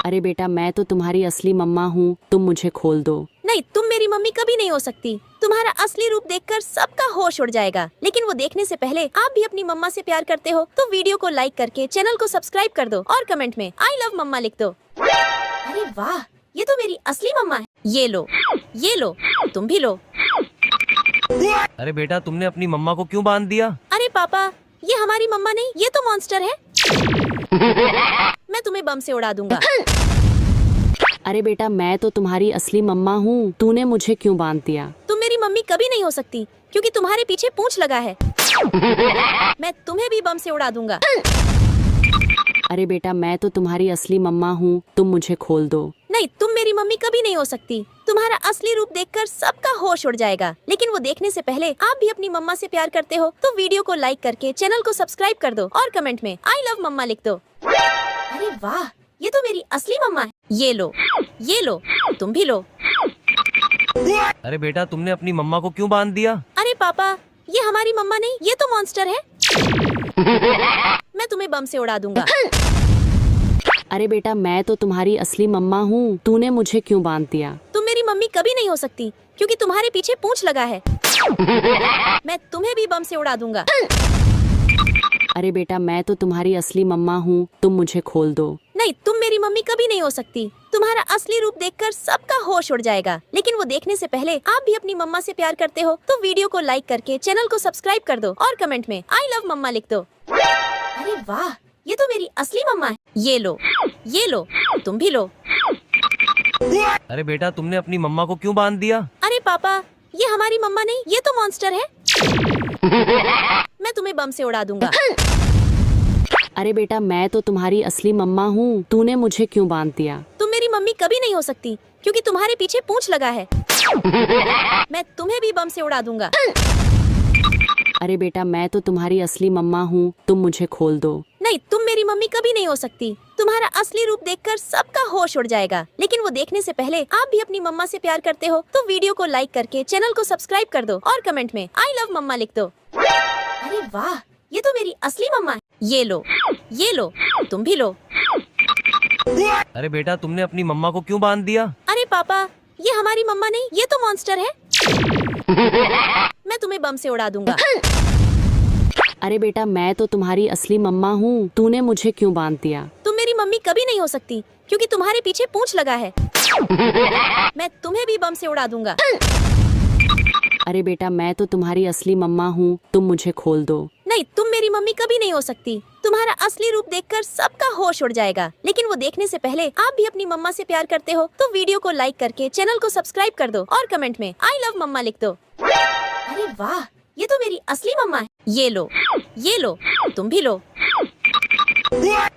अरे बेटा मैं तो तुम्हारी असली मम्मा हूँ, तुम मुझे खोल दो। नहीं, तुम मेरी मम्मी कभी नहीं हो सकती। तुम्हारा असली रूप देखकर सबका होश उड़ जाएगा, लेकिन वो देखने से पहले आप भी अपनी मम्मा से प्यार करते हो तो वीडियो को लाइक करके चैनल को सब्सक्राइब कर दो और कमेंट में आई लव मम्मा लिख दो। अरे वाह, ये तो मेरी असली मम्मा है। ये लो, ये लो, तुम भी लो। अरे बेटा तुमने अपनी मम्मा को क्यों बांध दिया? अरे पापा, ये हमारी मम्मा नहीं, ये तो मॉन्स्टर है। मैं तुम्हें बम से उड़ा दूंगा। अरे बेटा मैं तो तुम्हारी असली मम्मा हूँ, तूने मुझे क्यों बांध दिया? तुम मेरी मम्मी कभी नहीं हो सकती क्योंकि तुम्हारे पीछे पूंछ लगा है। मैं तुम्हें भी बम से उड़ा दूंगा। अरे बेटा मैं तो तुम्हारी असली मम्मा हूँ, तुम मुझे खोल दो। नहीं, तुम मेरी मम्मी कभी नहीं हो सकती। तुम्हारा असली रूप देखकर सबका होश उड़ जाएगा, लेकिन वो देखने से पहले आप भी अपनी मम्मा से प्यार करते हो तो वीडियो को लाइक करके चैनल को सब्सक्राइब कर दो और कमेंट में आई लव मम्मा लिख दो। अरे वाह, ये तो मेरी असली मम्मा है। ये लो, ये लो, तुम भी लो। अरे बेटा तुमने अपनी मम्मा को क्यों बांध दिया? अरे पापा, ये हमारी मम्मा नहीं, ये तो मॉन्स्टर है। मैं तुम्हें बम से उड़ा दूंगा। अरे बेटा मैं तो तुम्हारी असली मम्मा हूँ, तूने मुझे क्यों बांध दिया? तुम मेरी मम्मी कभी नहीं हो सकती क्योंकि तुम्हारे पीछे पूंछ लगा है। मैं तुम्हें भी बम से उड़ा दूंगा। अरे बेटा मैं तो तुम्हारी असली मम्मा हूँ, तुम मुझे खोल दो। नहीं, तुम मेरी मम्मी कभी नहीं हो सकती। तुम्हारा असली रूप देखकर सबका होश उड़ जाएगा, लेकिन वो देखने से पहले आप भी अपनी मम्मा से प्यार करते हो तो वीडियो को लाइक करके चैनल को सब्सक्राइब कर दो और कमेंट में आई लव मम्मा लिख दो। अरे वाह, ये तो मेरी असली मम्मा है। ये लो, ये लो, तुम भी लो। अरे बेटा तुमने अपनी मम्मा को क्यों बांध दिया? अरे पापा, ये हमारी मम्मा नहीं, ये तो मॉन्स्टर है। मैं तुम्हें बम से उड़ा दूंगा। अरे बेटा मैं तो तुम्हारी असली मम्मा हूँ, तूने मुझे क्यों बांध दिया? तुम मेरी मम्मी कभी नहीं हो सकती क्योंकि तुम्हारे पीछे पूंछ लगा है। मैं तुम्हें भी बम से उड़ा दूंगा। अरे बेटा मैं तो तुम्हारी असली मम्मा हूँ, तुम मुझे खोल दो। नहीं, तुम मेरी मम्मी कभी नहीं हो सकती। तुम्हारा असली रूप देखकर सबका होश उड़ जाएगा, लेकिन वो देखने से पहले आप भी अपनी मम्मा से प्यार करते हो तो वीडियो को लाइक करके चैनल को सब्सक्राइब कर दो और कमेंट में आई लव मम्मा लिख दो। अरे वाह, ये तो मेरी असली मम्मा है। ये लो, ये लो, तुम भी लो। अरे बेटा तुमने अपनी मम्मा को क्यों बांध दिया? अरे पापा, ये हमारी मम्मा नहीं, ये तो मॉन्स्टर है। मैं तुम्हें बम से उड़ा दूंगा। अरे बेटा मैं तो तुम्हारी असली मम्मा हूँ, तूने मुझे क्यों बांध दिया? तुम मेरी मम्मी कभी नहीं हो सकती क्योंकि तुम्हारे पीछे पूंछ लगा है। मैं तुम्हें भी बम से उड़ा दूंगा। अरे बेटा मैं तो तुम्हारी असली मम्मा हूँ, तुम मुझे खोल दो। नहीं, तुम मेरी मम्मी कभी नहीं हो सकती। तुम्हारा असली रूप देखकर सबका होश उड़ जाएगा, लेकिन वो देखने से पहले आप भी अपनी मम्मा से प्यार करते हो तो वीडियो को लाइक करके चैनल को सब्सक्राइब कर दो और कमेंट में आई लव मम्मा लिख दो। अरे वाह, ये तो मेरी असली मम्मा है। ये लो, ये लो, तुम भी लो।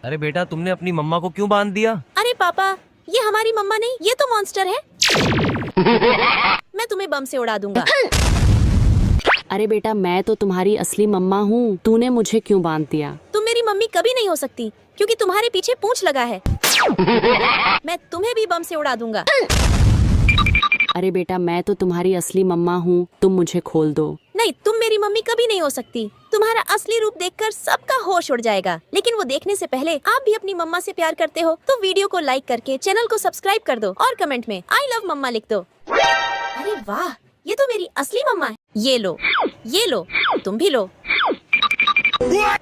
अरे बेटा तुमने अपनी मम्मा को क्यों बांध दिया? अरे पापा, ये हमारी मम्मा नहीं, ये तो मॉन्स्टर है। मैं तुम्हें बम से उड़ा दूंगा। अरे बेटा मैं तो तुम्हारी असली मम्मा हूँ, तूने मुझे क्यों बांध दिया? तुम मेरी मम्मी कभी नहीं हो सकती क्योंकि तुम्हारे पीछे पूंछ लगा है। मैं तुम्हें भी बम से उड़ा दूंगा। अरे बेटा मैं तो तुम्हारी असली मम्मा हूँ, तुम मुझे खोल दो। नहीं, तुम मेरी मम्मी कभी नहीं हो सकती। तुम्हारा असली रूप देखकर सबका होश उड़ जाएगा, लेकिन वो देखने से पहले आप भी अपनी मम्मा से प्यार करते हो तो वीडियो को लाइक करके चैनल को सब्सक्राइब कर दो और कमेंट में आई लव मम्मा लिख दो। अरे वाह, ये तो मेरी असली मम्मा है। ये लो, ये लो, तुम भी लो।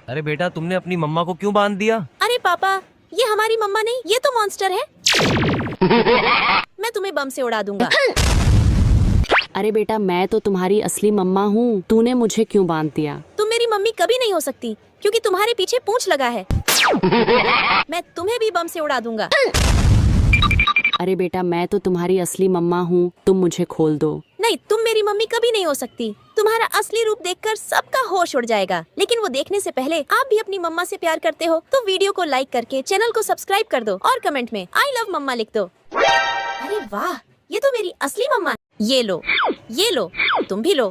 अरे बेटा तुमने अपनी मम्मा को क्यों बांध दिया? अरे पापा, ये हमारी मम्मा नहीं, ये तो मॉन्स्टर है। मैं तुम्हें बम से उड़ा दूंगा। अरे बेटा मैं तो तुम्हारी असली मम्मा हूँ, तूने मुझे क्यों बांध दिया? तुम मेरी मम्मी कभी नहीं हो सकती क्योंकि तुम्हारे पीछे पूंछ लगा है। मैं तुम्हें भी बम से उड़ा दूंगा। अरे बेटा मैं तो तुम्हारी असली मम्मा हूँ, तुम मुझे खोल दो। नहीं, तुम मेरी मम्मी कभी नहीं हो सकती। तुम्हारा असली रूप देखकर सबका होश उड़ जाएगा, लेकिन वो देखने से पहले आप भी अपनी मम्मा से प्यार करते हो तो वीडियो को लाइक करके चैनल को सब्सक्राइब कर दो और कमेंट में आई लव मम्मा लिख दो। अरे वाह, ये तो मेरी असली मम्मा है। ये लो, तुम भी लो।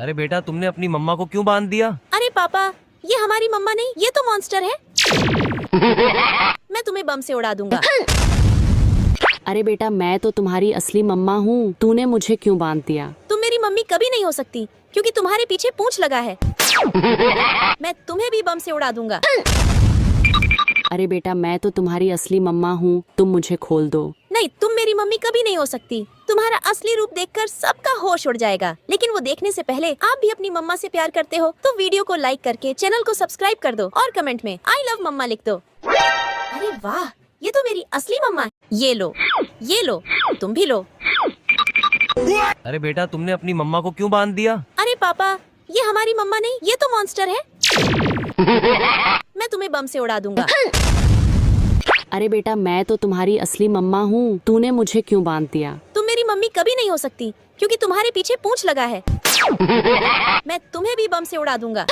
अरे बेटा तुमने अपनी मम्मा को क्यों बांध दिया? अरे पापा, ये हमारी मम्मा नहीं, ये तो मॉन्स्टर है। मैं तुम्हें बम से उड़ा दूंगा। अरे बेटा मैं तो तुम्हारी असली मम्मा हूँ, तूने मुझे क्यों बांध दिया? तुम मेरी मम्मी कभी नहीं हो सकती क्योंकि तुम्हारे पीछे पूंछ लगा है। मैं तुम्हें भी बम से उड़ा दूंगा। अरे बेटा मैं तो तुम्हारी असली मम्मा हूँ, तुम मुझे खोल दो। नहीं, तुम मेरी मम्मी कभी नहीं हो सकती। तुम्हारा असली रूप देखकर सबका होश उड़ जाएगा, लेकिन वो देखने से पहले आप भी अपनी मम्मा से प्यार करते हो तो वीडियो को लाइक करके चैनल को सब्सक्राइब कर दो और कमेंट में आई लव मम्मा लिख दो। अरे वाह, ये तो मेरी असली मम्मा है। ये लो, तुम भी लो। अरे बेटा तुमने अपनी मम्मा को क्यों बांध दिया? अरे पापा, ये हमारी मम्मा नहीं, ये तो मॉन्स्टर है। मैं तुम्हें बम से उड़ा दूंगा। अरे बेटा मैं तो तुम्हारी असली मम्मा हूँ, तूने मुझे क्यों बांध दिया? तुम मेरी मम्मी कभी नहीं हो सकती क्योंकि तुम्हारे पीछे पूंछ लगा है। मैं तुम्हें भी बम से उड़ा दूंगा।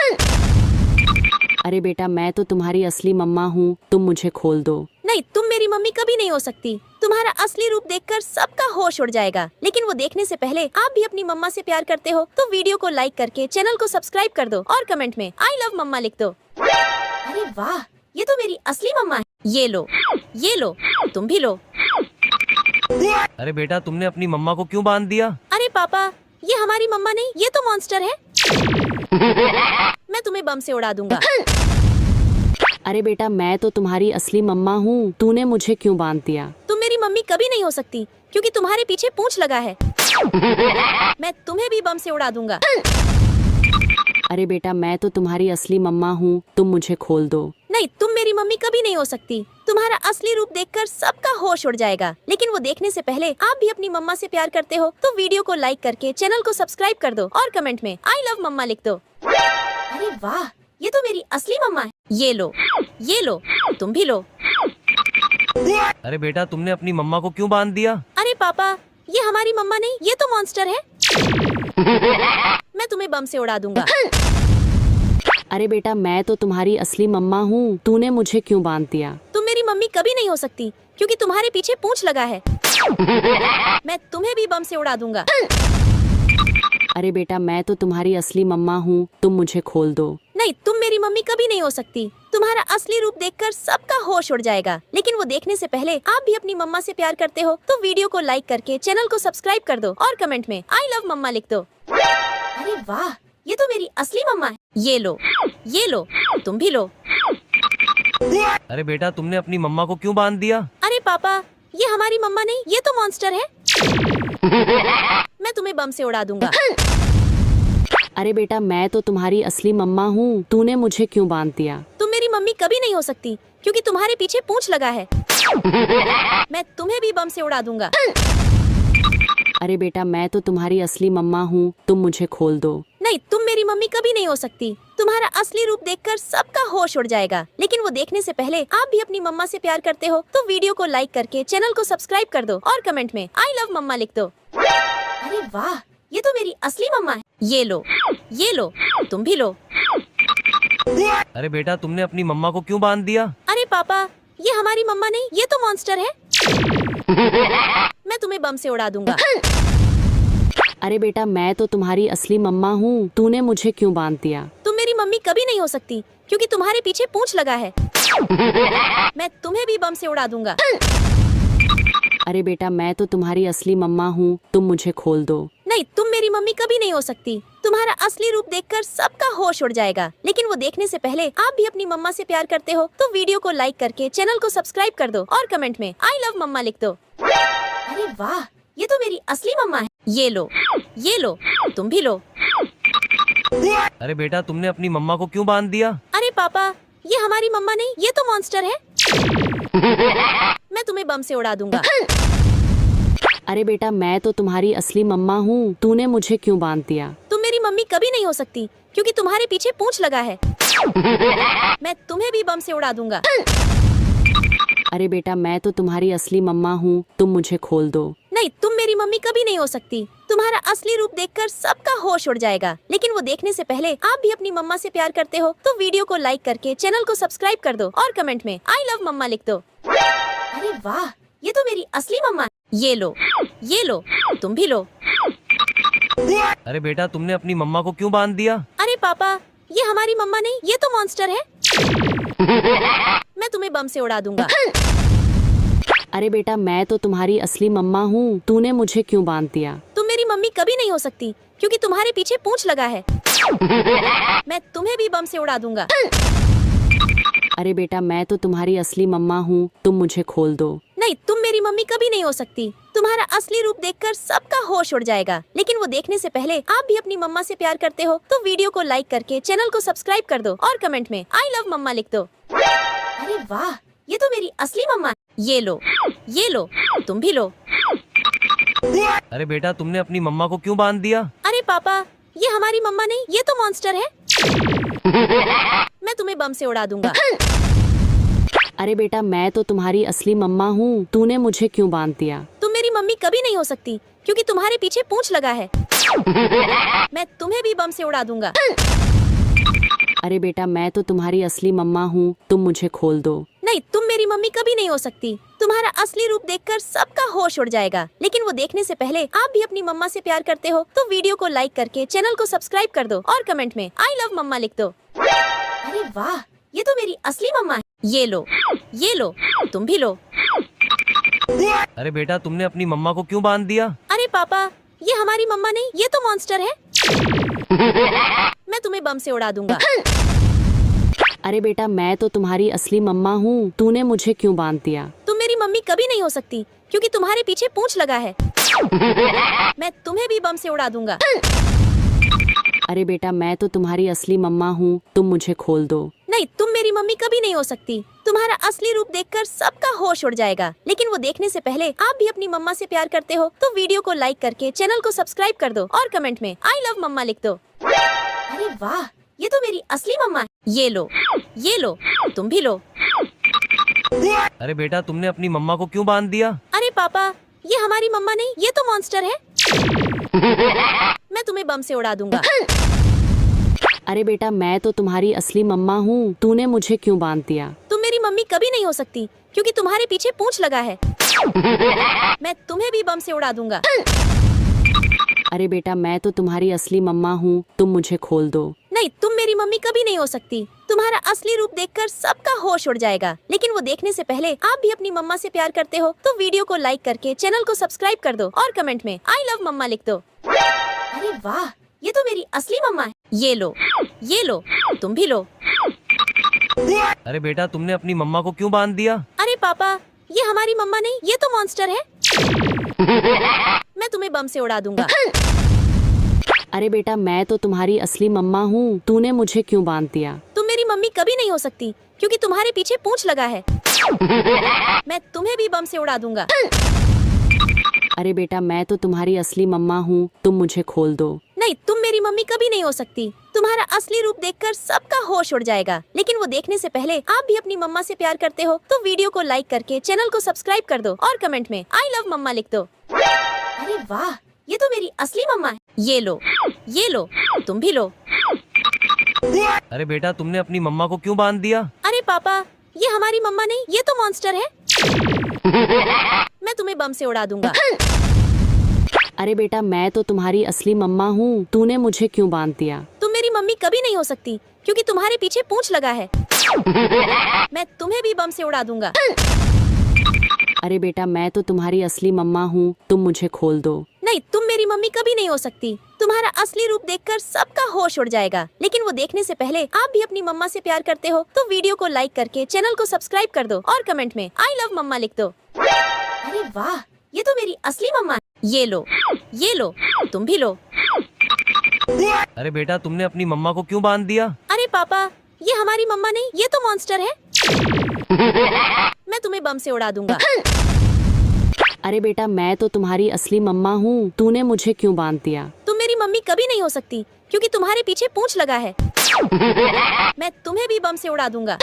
अरे बेटा मैं तो तुम्हारी असली मम्मा हूँ, तुम मुझे खोल दो। नहीं, तुम मेरी मम्मी कभी नहीं हो सकती। तुम्हारा असली रूप देखकर सबका होश उड़ जाएगा, लेकिन वो देखने से पहले आप भी अपनी मम्मा से प्यार करते हो तो वीडियो को लाइक करके चैनल को सब्सक्राइब कर दो और कमेंट में आई लव मम्मा लिख दो। अरे वाह, ये तो मेरी असली मम्मा है। ये लो, तुम भी लो। अरे बेटा तुमने अपनी मम्मा को क्यों बांध दिया? अरे पापा, ये हमारी मम्मा नहीं, ये तो मॉन्स्टर है। मैं तुम्हें बम से उड़ा दूंगा। अरे बेटा मैं तो तुम्हारी असली मम्मा हूँ, तूने मुझे क्यों बांध दिया? तुम मेरी मम्मी कभी नहीं हो सकती क्योंकि तुम्हारे पीछे पूंछ लगा है। मैं तुम्हें भी बम से उड़ा दूंगा। अरे बेटा मैं तो तुम्हारी असली मम्मा हूँ, तुम मुझे खोल दो। नहीं, तुम मेरी मम्मी कभी नहीं हो सकती। तुम्हारा असली रूप देखकर सबका होश उड़ जाएगा, लेकिन वो देखने से पहले आप भी अपनी मम्मा से प्यार करते हो तो वीडियो को लाइक करके चैनल को सब्सक्राइब कर दो और कमेंट में आई लव मम्मा लिख दो। अरे वाह, ये तो मेरी असली मम्मा है। ये लो, तुम भी लो। अरे बेटा तुमने अपनी मम्मा को क्यों बांध दिया? अरे पापा, ये हमारी मम्मा नहीं, ये तो मॉन्स्टर है। मैं तुम्हें बम से उड़ा दूंगा। अरे बेटा मैं तो तुम्हारी असली मम्मा हूँ, तूने मुझे क्यों बांध दिया? तुम मेरी मम्मी कभी नहीं हो सकती क्योंकि तुम्हारे पीछे पूंछ लगा है। मैं तुम्हें भी बम से उड़ा दूंगा। अरे बेटा मैं तो तुम्हारी असली मम्मा हूँ, तुम मुझे खोल दो। नहीं, तुम मेरी मम्मी कभी नहीं हो सकती। तुम्हारा असली रूप देखकर सबका होश उड़ जाएगा, लेकिन वो देखने से पहले आप भी अपनी मम्मा से प्यार करते हो तो वीडियो को लाइक करके चैनल को सब्सक्राइब कर दो और कमेंट में आई लव मम्मा लिख दो। अरे वाह, ये तो मेरी असली मम्मा है। ये लो, तुम भी लो। अरे बेटा तुमने अपनी मम्मा को क्यों बांध दिया? अरे पापा, ये हमारी मम्मा नहीं, ये तो मॉन्स्टर है। मैं तुम्हें बम से उड़ा दूंगा। अरे बेटा मैं तो तुम्हारी असली मम्मा हूँ, तूने मुझे क्यों बांध दिया? तुम मेरी मम्मी कभी नहीं हो सकती क्योंकि तुम्हारे पीछे पूंछ लगा है। मैं तुम्हें भी बम से उड़ा दूंगा। अरे बेटा मैं तो तुम्हारी असली मम्मा हूँ, तुम मुझे खोल दो। नहीं, तुम मेरी मम्मी कभी नहीं हो सकती। तुम्हारा असली रूप देखकर सबका होश उड़ जाएगा, लेकिन वो देखने से पहले आप भी अपनी मम्मा से प्यार करते हो तो वीडियो को लाइक करके चैनल को सब्सक्राइब कर दो और कमेंट में आई लव मम्मा लिख दो। अरे वाह, ये तो मेरी असली मम्मा है। ये लो, तुम भी लो। अरे बेटा तुमने अपनी मम्मा को क्यों बांध दिया? अरे पापा, ये हमारी मम्मा नहीं, ये तो मॉन्स्टर है। मैं तुम्हें बम से उड़ा दूंगा। अरे बेटा मैं तो तुम्हारी असली मम्मा हूँ, तूने मुझे क्यों बांध दिया? तुम मेरी मम्मी कभी नहीं हो सकती क्योंकि तुम्हारे पीछे पूंछ लगा है। मैं तुम्हें भी बम से उड़ा दूंगा। अरे बेटा मैं तो तुम्हारी असली मम्मा हूँ, तुम मुझे खोल दो। नहीं, तुम मेरी मम्मी कभी नहीं हो सकती। तुम्हारा असली रूप देखकर सबका होश उड़ जाएगा, लेकिन वो देखने से पहले आप भी अपनी मम्मा से प्यार करते हो तो वीडियो को लाइक करके चैनल को सब्सक्राइब कर दो और कमेंट में आई लव मम्मा लिख दो। अरे वाह, ये तो मेरी असली मम्मा है। ये लो, तुम भी लो। अरे बेटा तुमने अपनी मम्मा को क्यों बांध दिया? अरे पापा, ये हमारी मम्मा नहीं, ये तो मॉन्स्टर है। मैं तुम्हें बम से उड़ा दूंगा। अरे बेटा मैं तो तुम्हारी असली मम्मा हूँ, तूने मुझे क्यों बांध दिया? तुम मेरी मम्मी कभी नहीं हो सकती क्योंकि तुम्हारे पीछे पूंछ लगा है। मैं तुम्हें भी बम से उड़ा दूंगा। अरे बेटा मैं तो तुम्हारी असली मम्मा हूँ, तुम मुझे खोल दो। नहीं, तुम मेरी मम्मी कभी नहीं हो सकती। तुम्हारा असली रूप देखकर सबका होश उड़ जाएगा, लेकिन वो देखने से पहले आप भी अपनी मम्मा से प्यार करते हो तो वीडियो को लाइक करके चैनल को सब्सक्राइब कर दो और कमेंट में आई लव मम्मा लिख दो। अरे वाह, ये तो मेरी असली मम्मा है। ये लो, तुम भी लो। अरे बेटा तुमने अपनी मम्मा को क्यों बांध दिया? अरे पापा, ये हमारी मम्मा नहीं, ये तो मॉन्स्टर है। मैं तुम्हें बम से उड़ा दूंगा। अरे बेटा मैं तो तुम्हारी असली मम्मा हूँ, तूने मुझे क्यों बांध दिया? तुम मेरी मम्मी कभी नहीं हो सकती क्योंकि तुम्हारे पीछे पूंछ लगा है। मैं तुम्हें भी बम से उड़ा दूंगा। अरे बेटा मैं तो तुम्हारी असली मम्मा हूँ, तुम मुझे खोल दो। नहीं, तुम मेरी मम्मी कभी नहीं हो सकती। तुम्हारा असली रूप देखकर सबका होश उड़ जाएगा। लेकिन वो देखने से पहले आप भी अपनी मम्मा से प्यार करते हो तो वीडियो को लाइक करके चैनल को सब्सक्राइब कर दो और कमेंट में आई लव मम्मा लिख दो। अरे वाह, ये तो मेरी असली मम्मा है। ये लो, तुम भी लो। अरे बेटा तुमने अपनी मम्मा को क्यों बांध दिया? अरे पापा, ये हमारी मम्मा नहीं, ये तो मॉन्स्टर है। मैं तुम्हें बम से उड़ा दूंगा। अरे बेटा मैं तो तुम्हारी असली मम्मा हूँ, तूने मुझे क्यों बांध दिया? तुम मेरी मम्मी कभी नहीं हो सकती क्योंकि तुम्हारे पीछे पूंछ लगा है। मैं तुम्हें भी बम से उड़ा दूंगा। अरे बेटा मैं तो तुम्हारी असली मम्मा हूँ, तुम मुझे खोल दो। नहीं, तुम मेरी मम्मी कभी नहीं हो सकती। तुम्हारा असली रूप देखकर सबका होश उड़ जाएगा। लेकिन वो देखने से पहले आप भी अपनी मम्मा से प्यार करते हो तो वीडियो को लाइक करके चैनल को सब्सक्राइब कर दो और कमेंट में आई लव मम्मा लिख दो। अरे वाह, ये तो मेरी असली मम्मा है। ये लो, तुम भी लो। अरे बेटा तुमने अपनी मम्मा को क्यों बांध दिया? अरे पापा, ये हमारी मम्मा नहीं, ये तो मॉन्स्टर है। मैं तुम्हें बम से उड़ा दूंगा। अरे बेटा मैं तो तुम्हारी असली मम्मा हूँ, तूने मुझे क्यों बांध दिया? तुम मेरी मम्मी कभी नहीं हो सकती क्योंकि तुम्हारे पीछे पूंछ लगा है। मैं तुम्हें भी बम से उड़ा दूंगा। अरे बेटा मैं तो तुम्हारी असली मम्मा हूँ, तुम मुझे खोल दो। नहीं, तुम मेरी मम्मी कभी नहीं हो सकती। तुम्हारा असली रूप देखकर सबका होश उड़ जाएगा। लेकिन वो देखने से पहले आप भी अपनी मम्मा से प्यार करते हो तो वीडियो को लाइक करके चैनल को सब्सक्राइब कर दो और कमेंट में आई लव मम्मा लिख दो। अरे वाह, ये तो मेरी असली मम्मा है। ये लो, तुम भी लो। अरे बेटा तुमने अपनी मम्मा को क्यों बांध दिया? अरे पापा, ये हमारी मम्मा नहीं, ये तो मॉन्स्टर है। मैं तुम्हें बम से उड़ा दूंगा। अरे बेटा मैं तो तुम्हारी असली मम्मा हूँ, तूने मुझे क्यों बांध दिया? तुम मेरी मम्मी कभी नहीं हो सकती क्योंकि तुम्हारे पीछे पूंछ लगा है। मैं तुम्हें भी बम से उड़ा दूंगा। अरे बेटा मैं तो तुम्हारी असली मम्मा हूँ, तुम मुझे खोल दो। नहीं, तुम मेरी मम्मी कभी नहीं हो सकती। तुम्हारा असली रूप देखकर सबका होश उड़ जाएगा। लेकिन वो देखने से पहले आप भी अपनी मम्मा से प्यार करते हो तो वीडियो को लाइक करके चैनल को सब्सक्राइब कर दो और कमेंट में आई लव मम्मा लिख दो। अरे वाह, ये तो मेरी असली मम्मा है। ये लो, तुम भी लो। अरे बेटा तुमने अपनी मम्मा को क्यों बांध दिया? अरे पापा, ये हमारी मम्मा नहीं, ये तो मॉन्स्टर है। मैं तुम्हें बम से उड़ा दूंगा। अरे बेटा मैं तो तुम्हारी असली मम्मा हूँ, तूने मुझे क्यों बांध दिया? तुम मेरी मम्मी कभी नहीं हो सकती क्योंकि तुम्हारे पीछे पूंछ लगा है। मैं तुम्हें भी बम से उड़ा दूंगा। अरे बेटा मैं तो तुम्हारी असली मम्मा हूँ, तुम मुझे खोल दो। नहीं, तुम मेरी मम्मी कभी नहीं हो सकती। तुम्हारा असली रूप देखकर सबका होश उड़ जाएगा। लेकिन वो देखने से पहले आप भी अपनी मम्मा से प्यार करते हो तो वीडियो को लाइक करके चैनल को सब्सक्राइब कर दो और कमेंट में आई लव मम्मा लिख दो। अरे वाह, ये तो मेरी असली मम्मा है। ये लो, तुम भी लो। अरे बेटा तुमने अपनी मम्मा को क्यों बांध दिया? अरे पापा, ये हमारी मम्मा नहीं, ये तो मॉन्स्टर है। मैं तुम्हें बम से उड़ा दूंगा। अरे बेटा मैं तो तुम्हारी असली मम्मा हूँ, तूने मुझे क्यों बांध दिया? तुम मेरी मम्मी कभी नहीं हो सकती क्योंकि तुम्हारे पीछे पूंछ लगा है। मैं तुम्हें भी बम से उड़ा दूंगा। अरे बेटा मैं तो तुम्हारी असली मम्मा हूँ, तुम मुझे खोल दो। नहीं, तुम मेरी मम्मी कभी नहीं हो सकती। तुम्हारा असली रूप देखकर सबका होश उड़ जाएगा। लेकिन वो देखने से पहले आप भी अपनी मम्मा से प्यार करते हो तो वीडियो को लाइक करके चैनल को सब्सक्राइब कर दो और कमेंट में आई लव मम्मा लिख दो। अरे वाह, ये तो मेरी असली मम्मा है। ये लो, तुम भी लो। अरे बेटा तुमने अपनी मम्मा को क्यों बांध दिया? अरे पापा, ये हमारी मम्मा नहीं, ये तो मॉन्स्टर है। मैं तुम्हें बम से उड़ा दूंगा। अरे बेटा मैं तो तुम्हारी असली मम्मा हूँ, तूने मुझे क्यों बांध दिया? तुम मेरी मम्मी कभी नहीं हो सकती क्योंकि तुम्हारे पीछे पूंछ लगा है। मैं तुम्हें भी बम से उड़ा दूंगा।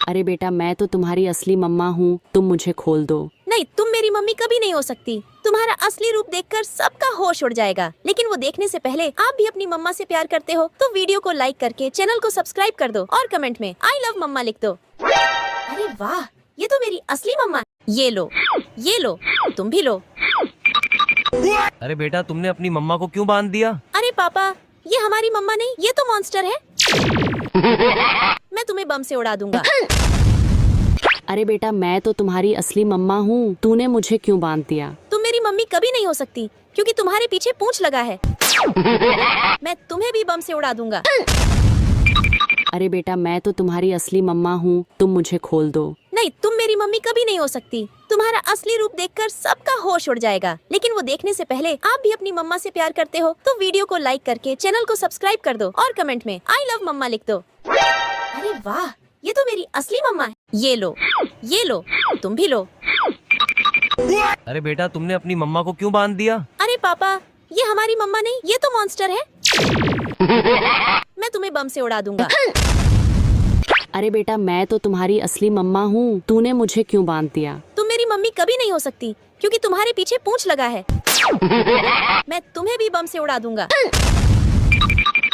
अरे बेटा मैं तो तुम्हारी असली मम्मा हूँ, तुम मुझे खोल दो। नहीं, तुम मेरी मम्मी कभी नहीं हो सकती। तुम्हारा असली रूप देखकर सबका होश उड़ जाएगा। लेकिन वो देखने से पहले आप भी अपनी मम्मा से प्यार करते हो तो वीडियो को लाइक करके चैनल को सब्सक्राइब कर दो और कमेंट में आई लव मम्मा लिख दो। अरे वाह, ये तो मेरी असली मम्मा है। ये ये लो, तुम भी लो। अरे बेटा तुमने अपनी मम्मा को क्यों बांध दिया? अरे पापा, ये हमारी मम्मा नहीं, ये तो मॉन्स्टर है। मैं तुम्हें बम से उड़ा दूंगा। अरे बेटा मैं तो तुम्हारी असली मम्मा हूँ, तूने मुझे क्यों बांध दिया? तुम मेरी मम्मी कभी नहीं हो सकती क्योंकि तुम्हारे पीछे पूंछ लगा है। मैं तुम्हें भी बम से उड़ा दूंगा। अरे बेटा मैं तो तुम्हारी असली मम्मा हूँ, तुम मुझे खोल दो। नहीं, तुम मेरी मम्मी कभी नहीं हो सकती। तुम्हारा असली रूप देखकर सबका होश उड़ जाएगा, लेकिन वो देखने से पहले आप भी अपनी मम्मा से प्यार करते हो तो वीडियो को लाइक करके चैनल को सब्सक्राइब कर दो और कमेंट में आई लव मम्मा लिख दो। अरे वाह, ये तो मेरी असली मम्मा है। ये लो, तुम भी लो। अरे बेटा तुमने अपनी मम्मा को क्यों बांध दिया? अरे पापा, ये हमारी मम्मा नहीं, ये तो मॉन्स्टर है। मैं तुम्हें बम से उड़ा दूंगा। अरे बेटा मैं तो तुम्हारी असली मम्मा हूँ, तूने मुझे क्यों बांध दिया? तुम मेरी मम्मी कभी नहीं हो सकती क्योंकि तुम्हारे पीछे पूंछ लगा है। मैं तुम्हें भी बम से उड़ा दूंगा।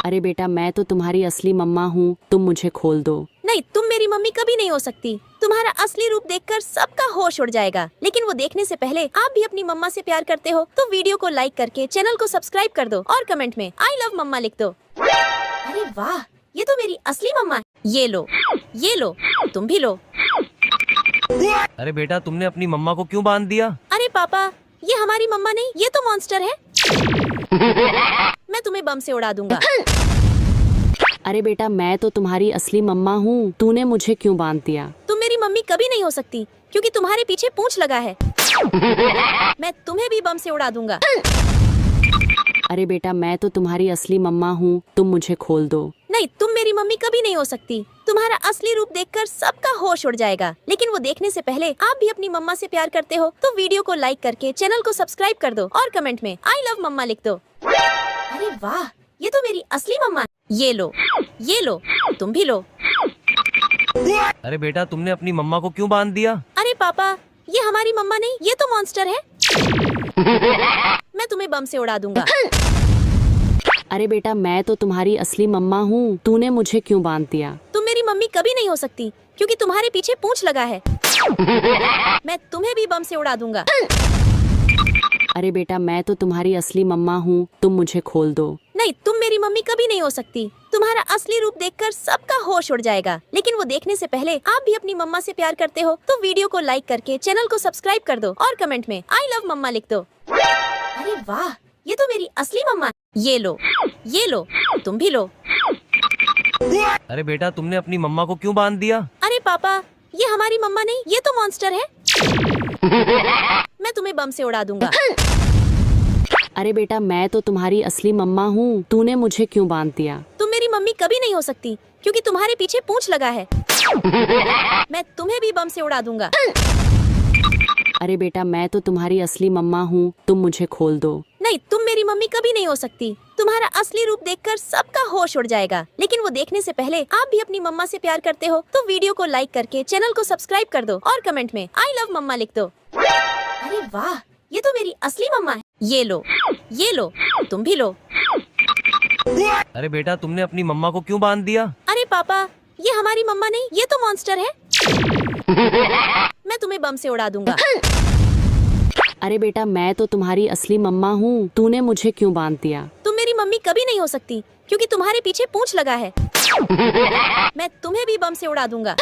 अरे बेटा मैं तो तुम्हारी असली मम्मा हूँ, तुम मुझे खोल दो। नहीं, तुम मेरी मम्मी कभी नहीं हो सकती। तुम्हारा असली रूप देखकर सबका होश उड़ जाएगा, लेकिन वो देखने से पहले आप भी अपनी मम्मा से प्यार करते हो तो वीडियो को लाइक करके चैनल को सब्सक्राइब कर दो और कमेंट में आई लव मम्मा लिख दो। अरे वाह, ये तो मेरी असली मम्मा है। ये लो, तुम भी लो। अरे बेटा तुमने अपनी मम्मा को क्यों बांध दिया? अरे पापा, ये हमारी मम्मा नहीं, ये तो मॉन्स्टर है। मैं तुम्हें बम से उड़ा दूंगा। अरे बेटा मैं तो तुम्हारी असली मम्मा हूँ, तूने मुझे क्यों बांध दिया? तुम मेरी मम्मी कभी नहीं हो सकती क्योंकि तुम्हारे पीछे पूंछ लगा है। मैं तुम्हें भी बम से उड़ा दूंगा। अरे बेटा मैं तो तुम्हारी असली मम्मा हूँ, तुम मुझे खोल दो। नहीं, तुम मेरी मम्मी कभी नहीं हो सकती। तुम्हारा असली रूप देखकर सबका होश उड़ जाएगा, लेकिन वो देखने से पहले आप भी अपनी मम्मा से प्यार करते हो तो वीडियो को लाइक करके चैनल को सब्सक्राइब कर दो और कमेंट में आई लव मम्मा लिख दो। अरे वाह, ये तो मेरी असली मम्मा है। ये लो, तुम भी लो। अरे बेटा तुमने अपनी मम्मा को क्यों बांध दिया? अरे पापा, ये हमारी मम्मा नहीं, ये तो मॉन्स्टर है। मैं तुम्हें बम से उड़ा दूंगा। अरे बेटा मैं तो तुम्हारी असली मम्मा हूँ, तूने मुझे क्यों बांध दिया? तुम मेरी मम्मी कभी नहीं हो सकती क्योंकि तुम्हारे पीछे पूंछ लगा है। मैं तुम्हें भी बम से उड़ा दूंगा। अरे बेटा मैं तो तुम्हारी असली मम्मा हूँ, तुम मुझे खोल दो। नहीं, तुम मेरी मम्मी कभी नहीं हो सकती। तुम्हारा असली रूप देखकर सबका होश उड़ जाएगा, लेकिन वो देखने से पहले आप भी अपनी मम्मा से प्यार करते हो तो वीडियो को लाइक करके चैनल को सब्सक्राइब कर दो और कमेंट में आई लव मम्मा लिख दो। अरे वाह, ये तो मेरी असली मम्मा है। ये लो, तुम भी लो। अरे बेटा तुमने अपनी मम्मा को क्यों बांध दिया? अरे पापा, ये हमारी मम्मा नहीं, ये तो मॉन्स्टर है। मैं तुम्हें बम से उड़ा दूंगा। अरे बेटा मैं तो तुम्हारी असली मम्मा हूँ, तूने मुझे क्यों बांध दिया? तुम मेरी मम्मी कभी नहीं हो सकती क्योंकि तुम्हारे पीछे पूंछ लगा है। मैं तुम्हें भी बम से उड़ा दूंगा। अरे बेटा मैं तो तुम्हारी असली मम्मा हूँ, तुम मुझे खोल दो। नहीं, तुम मेरी मम्मी कभी नहीं हो सकती। तुम्हारा असली रूप देखकर सबका होश उड़ जाएगा, लेकिन वो देखने से पहले आप भी अपनी मम्मा से प्यार करते हो तो वीडियो को लाइक करके चैनल को सब्सक्राइब कर दो और कमेंट में आई लव मम्मा लिख दो। अरे वाह, ये तो मेरी असली मम्मा है। ये लो, तुम भी लो। अरे बेटा तुमने अपनी मम्मा को क्यों बांध दिया? अरे पापा, ये हमारी मम्मा नहीं, ये तो मॉन्स्टर है। मैं तुम्हें बम से उड़ा दूंगा। अरे बेटा मैं तो तुम्हारी असली मम्मा हूँ, तूने मुझे क्यों बांध दिया? तुम मेरी मम्मी कभी नहीं हो सकती क्योंकि तुम्हारे पीछे पूंछ लगा है। मैं तुम्हें भी बम से उड़ा दूंगा।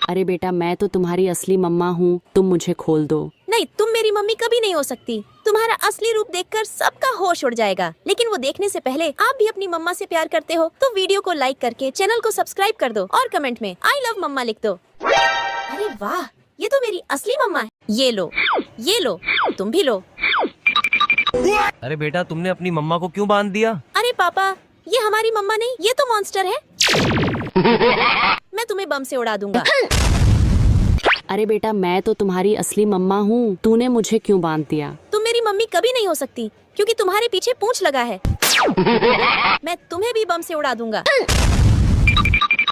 अरे बेटा मैं तो तुम्हारी असली मम्मा हूँ, तुम मुझे खोल दो। नहीं, तुम मेरी मम्मी कभी नहीं हो सकती। तुम्हारा असली रूप देखकर सबका होश उड़ जाएगा, लेकिन वो देखने से पहले आप भी अपनी मम्मा से प्यार करते हो तो वीडियो को लाइक करके चैनल को सब्सक्राइब कर दो और कमेंट में आई लव मम्मा लिख दो। अरे वाह, ये तो मेरी असली मम्मा है। ये लो, तुम भी लो। अरे बेटा तुमने अपनी मम्मा को क्यों बांध दिया? अरे पापा, ये हमारी मम्मा नहीं, ये तो मॉन्स्टर है। मैं तुम्हें बम से उड़ा दूंगा। अरे बेटा मैं तो तुम्हारी असली मम्मा हूँ, तूने मुझे क्यों बांध दिया? तुम मेरी मम्मी कभी नहीं हो सकती क्योंकि तुम्हारे पीछे पूंछ लगा है। मैं तुम्हें भी बम से उड़ा दूंगा।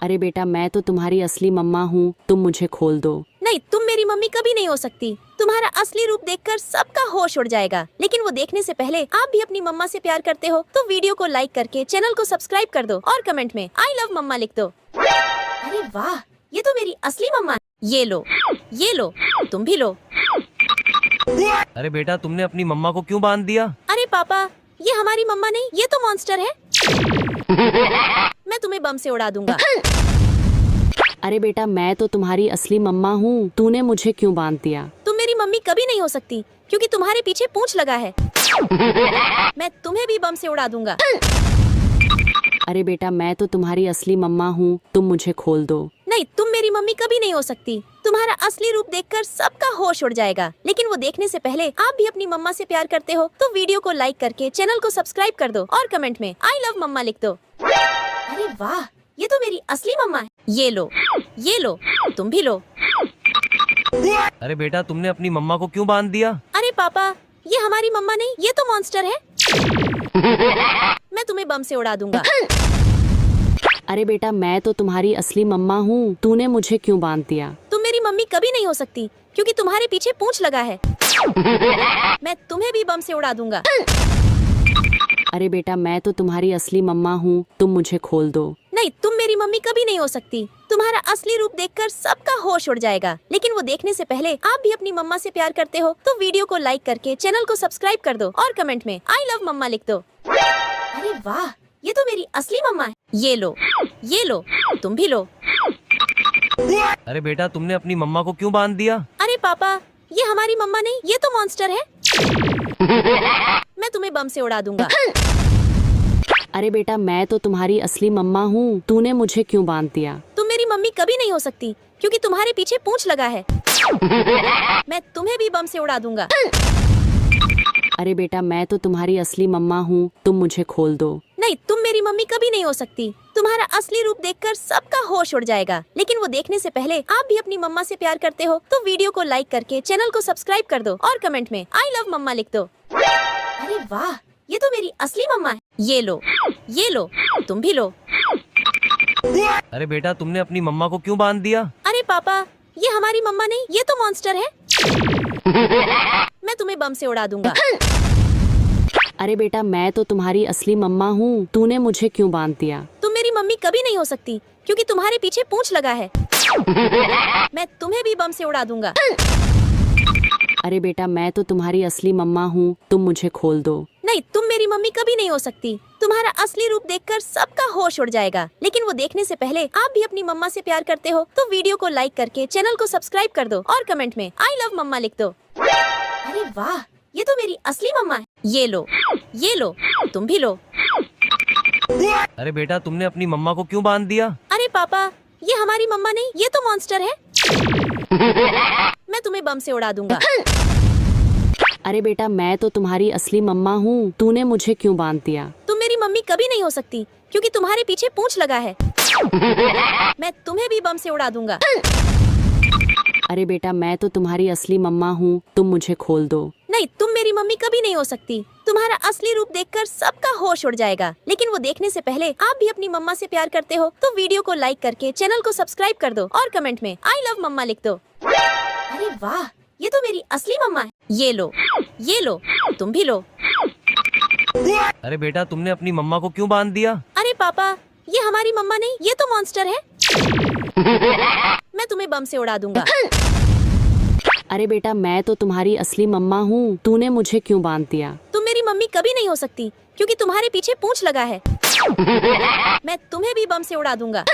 अरे बेटा मैं तो तुम्हारी असली मम्मा हूँ, तुम मुझे खोल दो। नहीं, तुम मेरी मम्मी कभी नहीं हो सकती। तुम्हारा असली रूप देखकर सबका होश उड़ जाएगा, लेकिन वो देखने से पहले आप भी अपनी मम्मा से प्यार करते हो तो वीडियो को लाइक करके चैनल को सब्सक्राइब कर दो और कमेंट में आई लव मम्मा लिख दो। अरे वाह, ये तो मेरी असली मम्मा है। ये लो, तुम भी लो। अरे बेटा तुमने अपनी मम्मा को क्यों बांध दिया? अरे पापा, ये हमारी मम्मा नहीं, ये तो मॉन्स्टर है। मैं तुम्हें बम से उड़ा दूंगा। अरे बेटा मैं तो तुम्हारी असली मम्मा हूँ, तूने मुझे क्यों बांध दिया? तुम मेरी मम्मी कभी नहीं हो सकती क्योंकि तुम्हारे पीछे पूंछ लगा है। मैं तुम्हें भी बम से उड़ा दूंगा। अरे बेटा मैं तो तुम्हारी असली मम्मा हूँ, तुम मुझे खोल दो। नहीं, तुम मेरी मम्मी कभी नहीं हो सकती। तुम्हारा असली रूप देखकर सबका होश उड़ जाएगा, लेकिन वो देखने से पहले आप भी अपनी मम्मा से प्यार करते हो तो वीडियो को लाइक करके चैनल को सब्सक्राइब कर दो और कमेंट में आई लव मम्मा लिख दो। अरे वाह, ये तो मेरी असली मम्मा है। ये लो, तुम भी लो। अरे बेटा तुमने अपनी मम्मा को क्यों बांध दिया? अरे पापा, ये हमारी मम्मा नहीं, ये तो मॉन्स्टर है। मैं तुम्हें बम से उड़ा दूंगा। अरे बेटा मैं तो तुम्हारी असली मम्मा हूँ, तूने मुझे क्यों बांध दिया? तुम मेरी मम्मी कभी नहीं हो सकती क्योंकि तुम्हारे पीछे पूंछ लगा है। मैं तुम्हें भी बम से उड़ा दूंगा। अरे बेटा मैं तो तुम्हारी असली मम्मा हूँ, तुम मुझे खोल दो। नहीं, तुम मेरी मम्मी कभी नहीं हो सकती। तुम्हारा असली रूप देखकर सबका होश उड़ जाएगा, लेकिन वो देखने से पहले आप भी अपनी मम्मा से प्यार करते हो तो वीडियो को लाइक करके चैनल को सब्सक्राइब कर दो और कमेंट में आई लव मम्मा लिख दो। अरे वाह, ये तो मेरी असली मम्मा है। ये लो, तुम भी लो। अरे बेटा तुमने अपनी मम्मा को क्यों बांध दिया? अरे पापा, ये हमारी मम्मा नहीं, ये तो मॉन्स्टर है। मैं तुम्हें बम से उड़ा दूंगा। अरे बेटा मैं तो तुम्हारी असली मम्मा हूँ, तूने मुझे क्यों बांध दिया? तुम मेरी मम्मी कभी नहीं हो सकती क्योंकि तुम्हारे पीछे पूंछ लगा है। मैं तुम्हें भी बम से उड़ा दूंगा। अरे बेटा मैं तो तुम्हारी असली मम्मा हूँ, तुम मुझे खोल दो। नहीं, तुम मेरी मम्मी कभी नहीं हो सकती। तुम्हारा असली रूप देखकर सबका होश उड़ जाएगा, लेकिन वो देखने से पहले आप भी अपनी मम्मा से प्यार करते हो तो वीडियो को लाइक करके चैनल को सब्सक्राइब कर दो और कमेंट में आई लव मम्मा लिख दो। अरे वाह, ये तो मेरी असली मम्मा है। ये लो, तुम भी लो। अरे बेटा तुमने अपनी मम्मा को क्यों बांध दिया? अरे पापा, ये हमारी मम्मा नहीं, ये तो मॉन्स्टर है। मैं तुम्हें बम से उड़ा दूंगा। अरे बेटा मैं तो तुम्हारी असली मम्मा हूँ, तूने मुझे क्यों बांध दिया? तुम मेरी मम्मी कभी नहीं हो सकती क्योंकि तुम्हारे पीछे पूंछ लगा है। मैं तुम्हें भी बम से उड़ा दूंगा। अरे बेटा मैं तो तुम्हारी असली मम्मा हूँ, तुम मुझे खोल दो। नहीं, तुम मेरी मम्मी कभी नहीं हो सकती। तुम्हारा असली रूप देखकर सबका होश उड़ जाएगा, लेकिन वो देखने से पहले आप भी अपनी मम्मा से प्यार करते हो तो वीडियो को लाइक करके चैनल को सब्सक्राइब कर दो और कमेंट में आई लव मम्मा लिख दो। अरे वाह, ये तो मेरी असली मम्मा है। ये लो, तुम भी लो। अरे बेटा तुमने अपनी मम्मा को क्यों बांध दिया? अरे पापा, ये हमारी मम्मा नहीं, ये तो मॉन्स्टर है। मैं तुम्हें बम से उड़ा दूंगा। अरे बेटा मैं तो तुम्हारी असली मम्मा हूँ, तूने मुझे क्यों बांध दिया? तुम मेरी मम्मी कभी नहीं हो सकती क्योंकि तुम्हारे पीछे पूंछ लगा है। मैं तुम्हें भी बम से उड़ा दूंगा। अरे बेटा मैं तो तुम्हारी असली मम्मा हूँ, तुम मुझे खोल दो। नहीं, तुम मेरी मम्मी कभी नहीं हो सकती। तुम्हारा असली रूप देखकर सबका होश उड़ जाएगा, लेकिन वो देखने से पहले आप भी अपनी मम्मा से प्यार करते हो तो वीडियो को लाइक करके चैनल को सब्सक्राइब कर दो और कमेंट में आई लव मम्मा लिख दो। अरे वाह, ये तो मेरी असली मम्मा है। ये लो, तुम भी लो। अरे बेटा तुमने अपनी मम्मा को क्यों बांध दिया? अरे पापा, ये हमारी मम्मा नहीं, ये तो मॉन्स्टर है। मैं तुम्हें बम से उड़ा दूंगा। अरे बेटा मैं तो तुम्हारी असली मम्मा हूँ, तूने मुझे क्यों बांध दिया? तुम मेरी मम्मी कभी नहीं हो सकती क्योंकि तुम्हारे पीछे पूंछ लगा है। मैं तुम्हें भी बम से उड़ा दूंगा।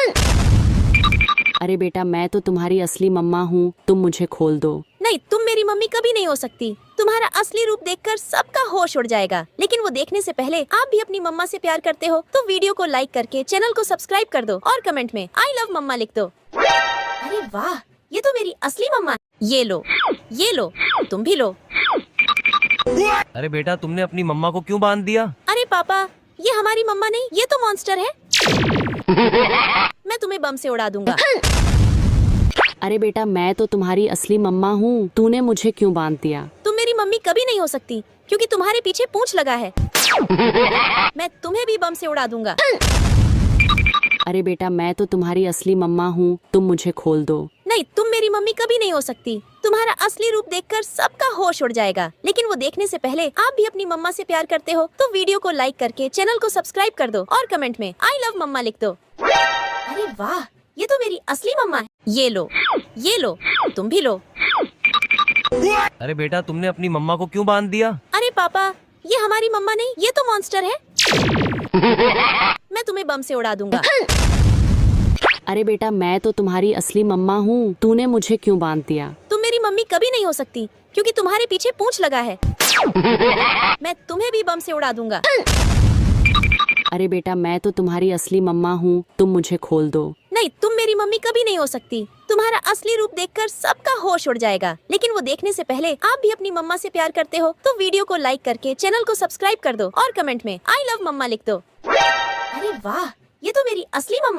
अरे बेटा मैं तो तुम्हारी असली मम्मा हूँ, तुम मुझे खोल दो। नहीं, तुम मेरी मम्मी कभी नहीं हो सकती। तुम्हारा असली रूप देखकर सबका होश उड़ जाएगा, लेकिन वो देखने से पहले आप भी अपनी मम्मा से प्यार करते हो तो वीडियो को लाइक करके चैनल को सब्सक्राइब कर दो और कमेंट में आई लव मम्मा लिख दो। अरे वाह, ये तो मेरी असली मम्मा है। ये लो, तुम भी लो। अरे बेटा तुमने अपनी मम्मा को क्यों बांध दिया? अरे पापा, ये हमारी मम्मा नहीं, ये तो मॉन्स्टर है। मैं तुम्हें बम से उड़ा दूंगा। अरे बेटा मैं तो तुम्हारी असली मम्मा हूँ, तूने मुझे क्यों बांध दिया? तुम मेरी मम्मी कभी नहीं हो सकती क्योंकि तुम्हारे पीछे पूंछ लगा है। मैं तुम्हें भी बम से उड़ा दूंगा। अरे बेटा मैं तो तुम्हारी असली मम्मा हूँ, तुम मुझे खोल दो। नहीं, तुम मेरी मम्मी कभी नहीं हो सकती। तुम्हारा असली रूप देखकर सबका होश उड़ जाएगा, लेकिन वो देखने से पहले आप भी अपनी मम्मा से प्यार करते हो तो वीडियो को लाइक करके चैनल को सब्सक्राइब कर दो और कमेंट में आई लव मम्मा लिख दो। अरे वाह, ये तो मेरी असली मम्मा है। ये लो, तुम भी लो। अरे बेटा तुमने अपनी मम्मा को क्यों बांध दिया? अरे पापा, ये हमारी मम्मा नहीं, ये तो मॉन्स्टर है। मैं तुम्हें बम से उड़ा दूंगा। अरे बेटा मैं तो तुम्हारी असली मम्मा हूँ, तूने मुझे क्यों बांध दिया? तुम मेरी मम्मी कभी नहीं हो सकती क्योंकि तुम्हारे पीछे पूंछ लगा है। मैं तुम्हें भी बम से उड़ा दूंगा। अरे बेटा मैं तो तुम्हारी असली मम्मा हूँ, तुम मुझे खोल दो। नहीं, तुम मेरी मम्मी कभी नहीं हो सकती। तुम्हारा असली रूप देखकर सबका होश उड़ जाएगा। लेकिन वो देखने से पहले आप भी अपनी मम्मा से प्यार करते हो तो वीडियो को लाइक करके चैनल को सब्सक्राइब कर दो और कमेंट में आई लव मम्मा लिख दो। अरे वाह, ये तो मेरी असली मम्मा है।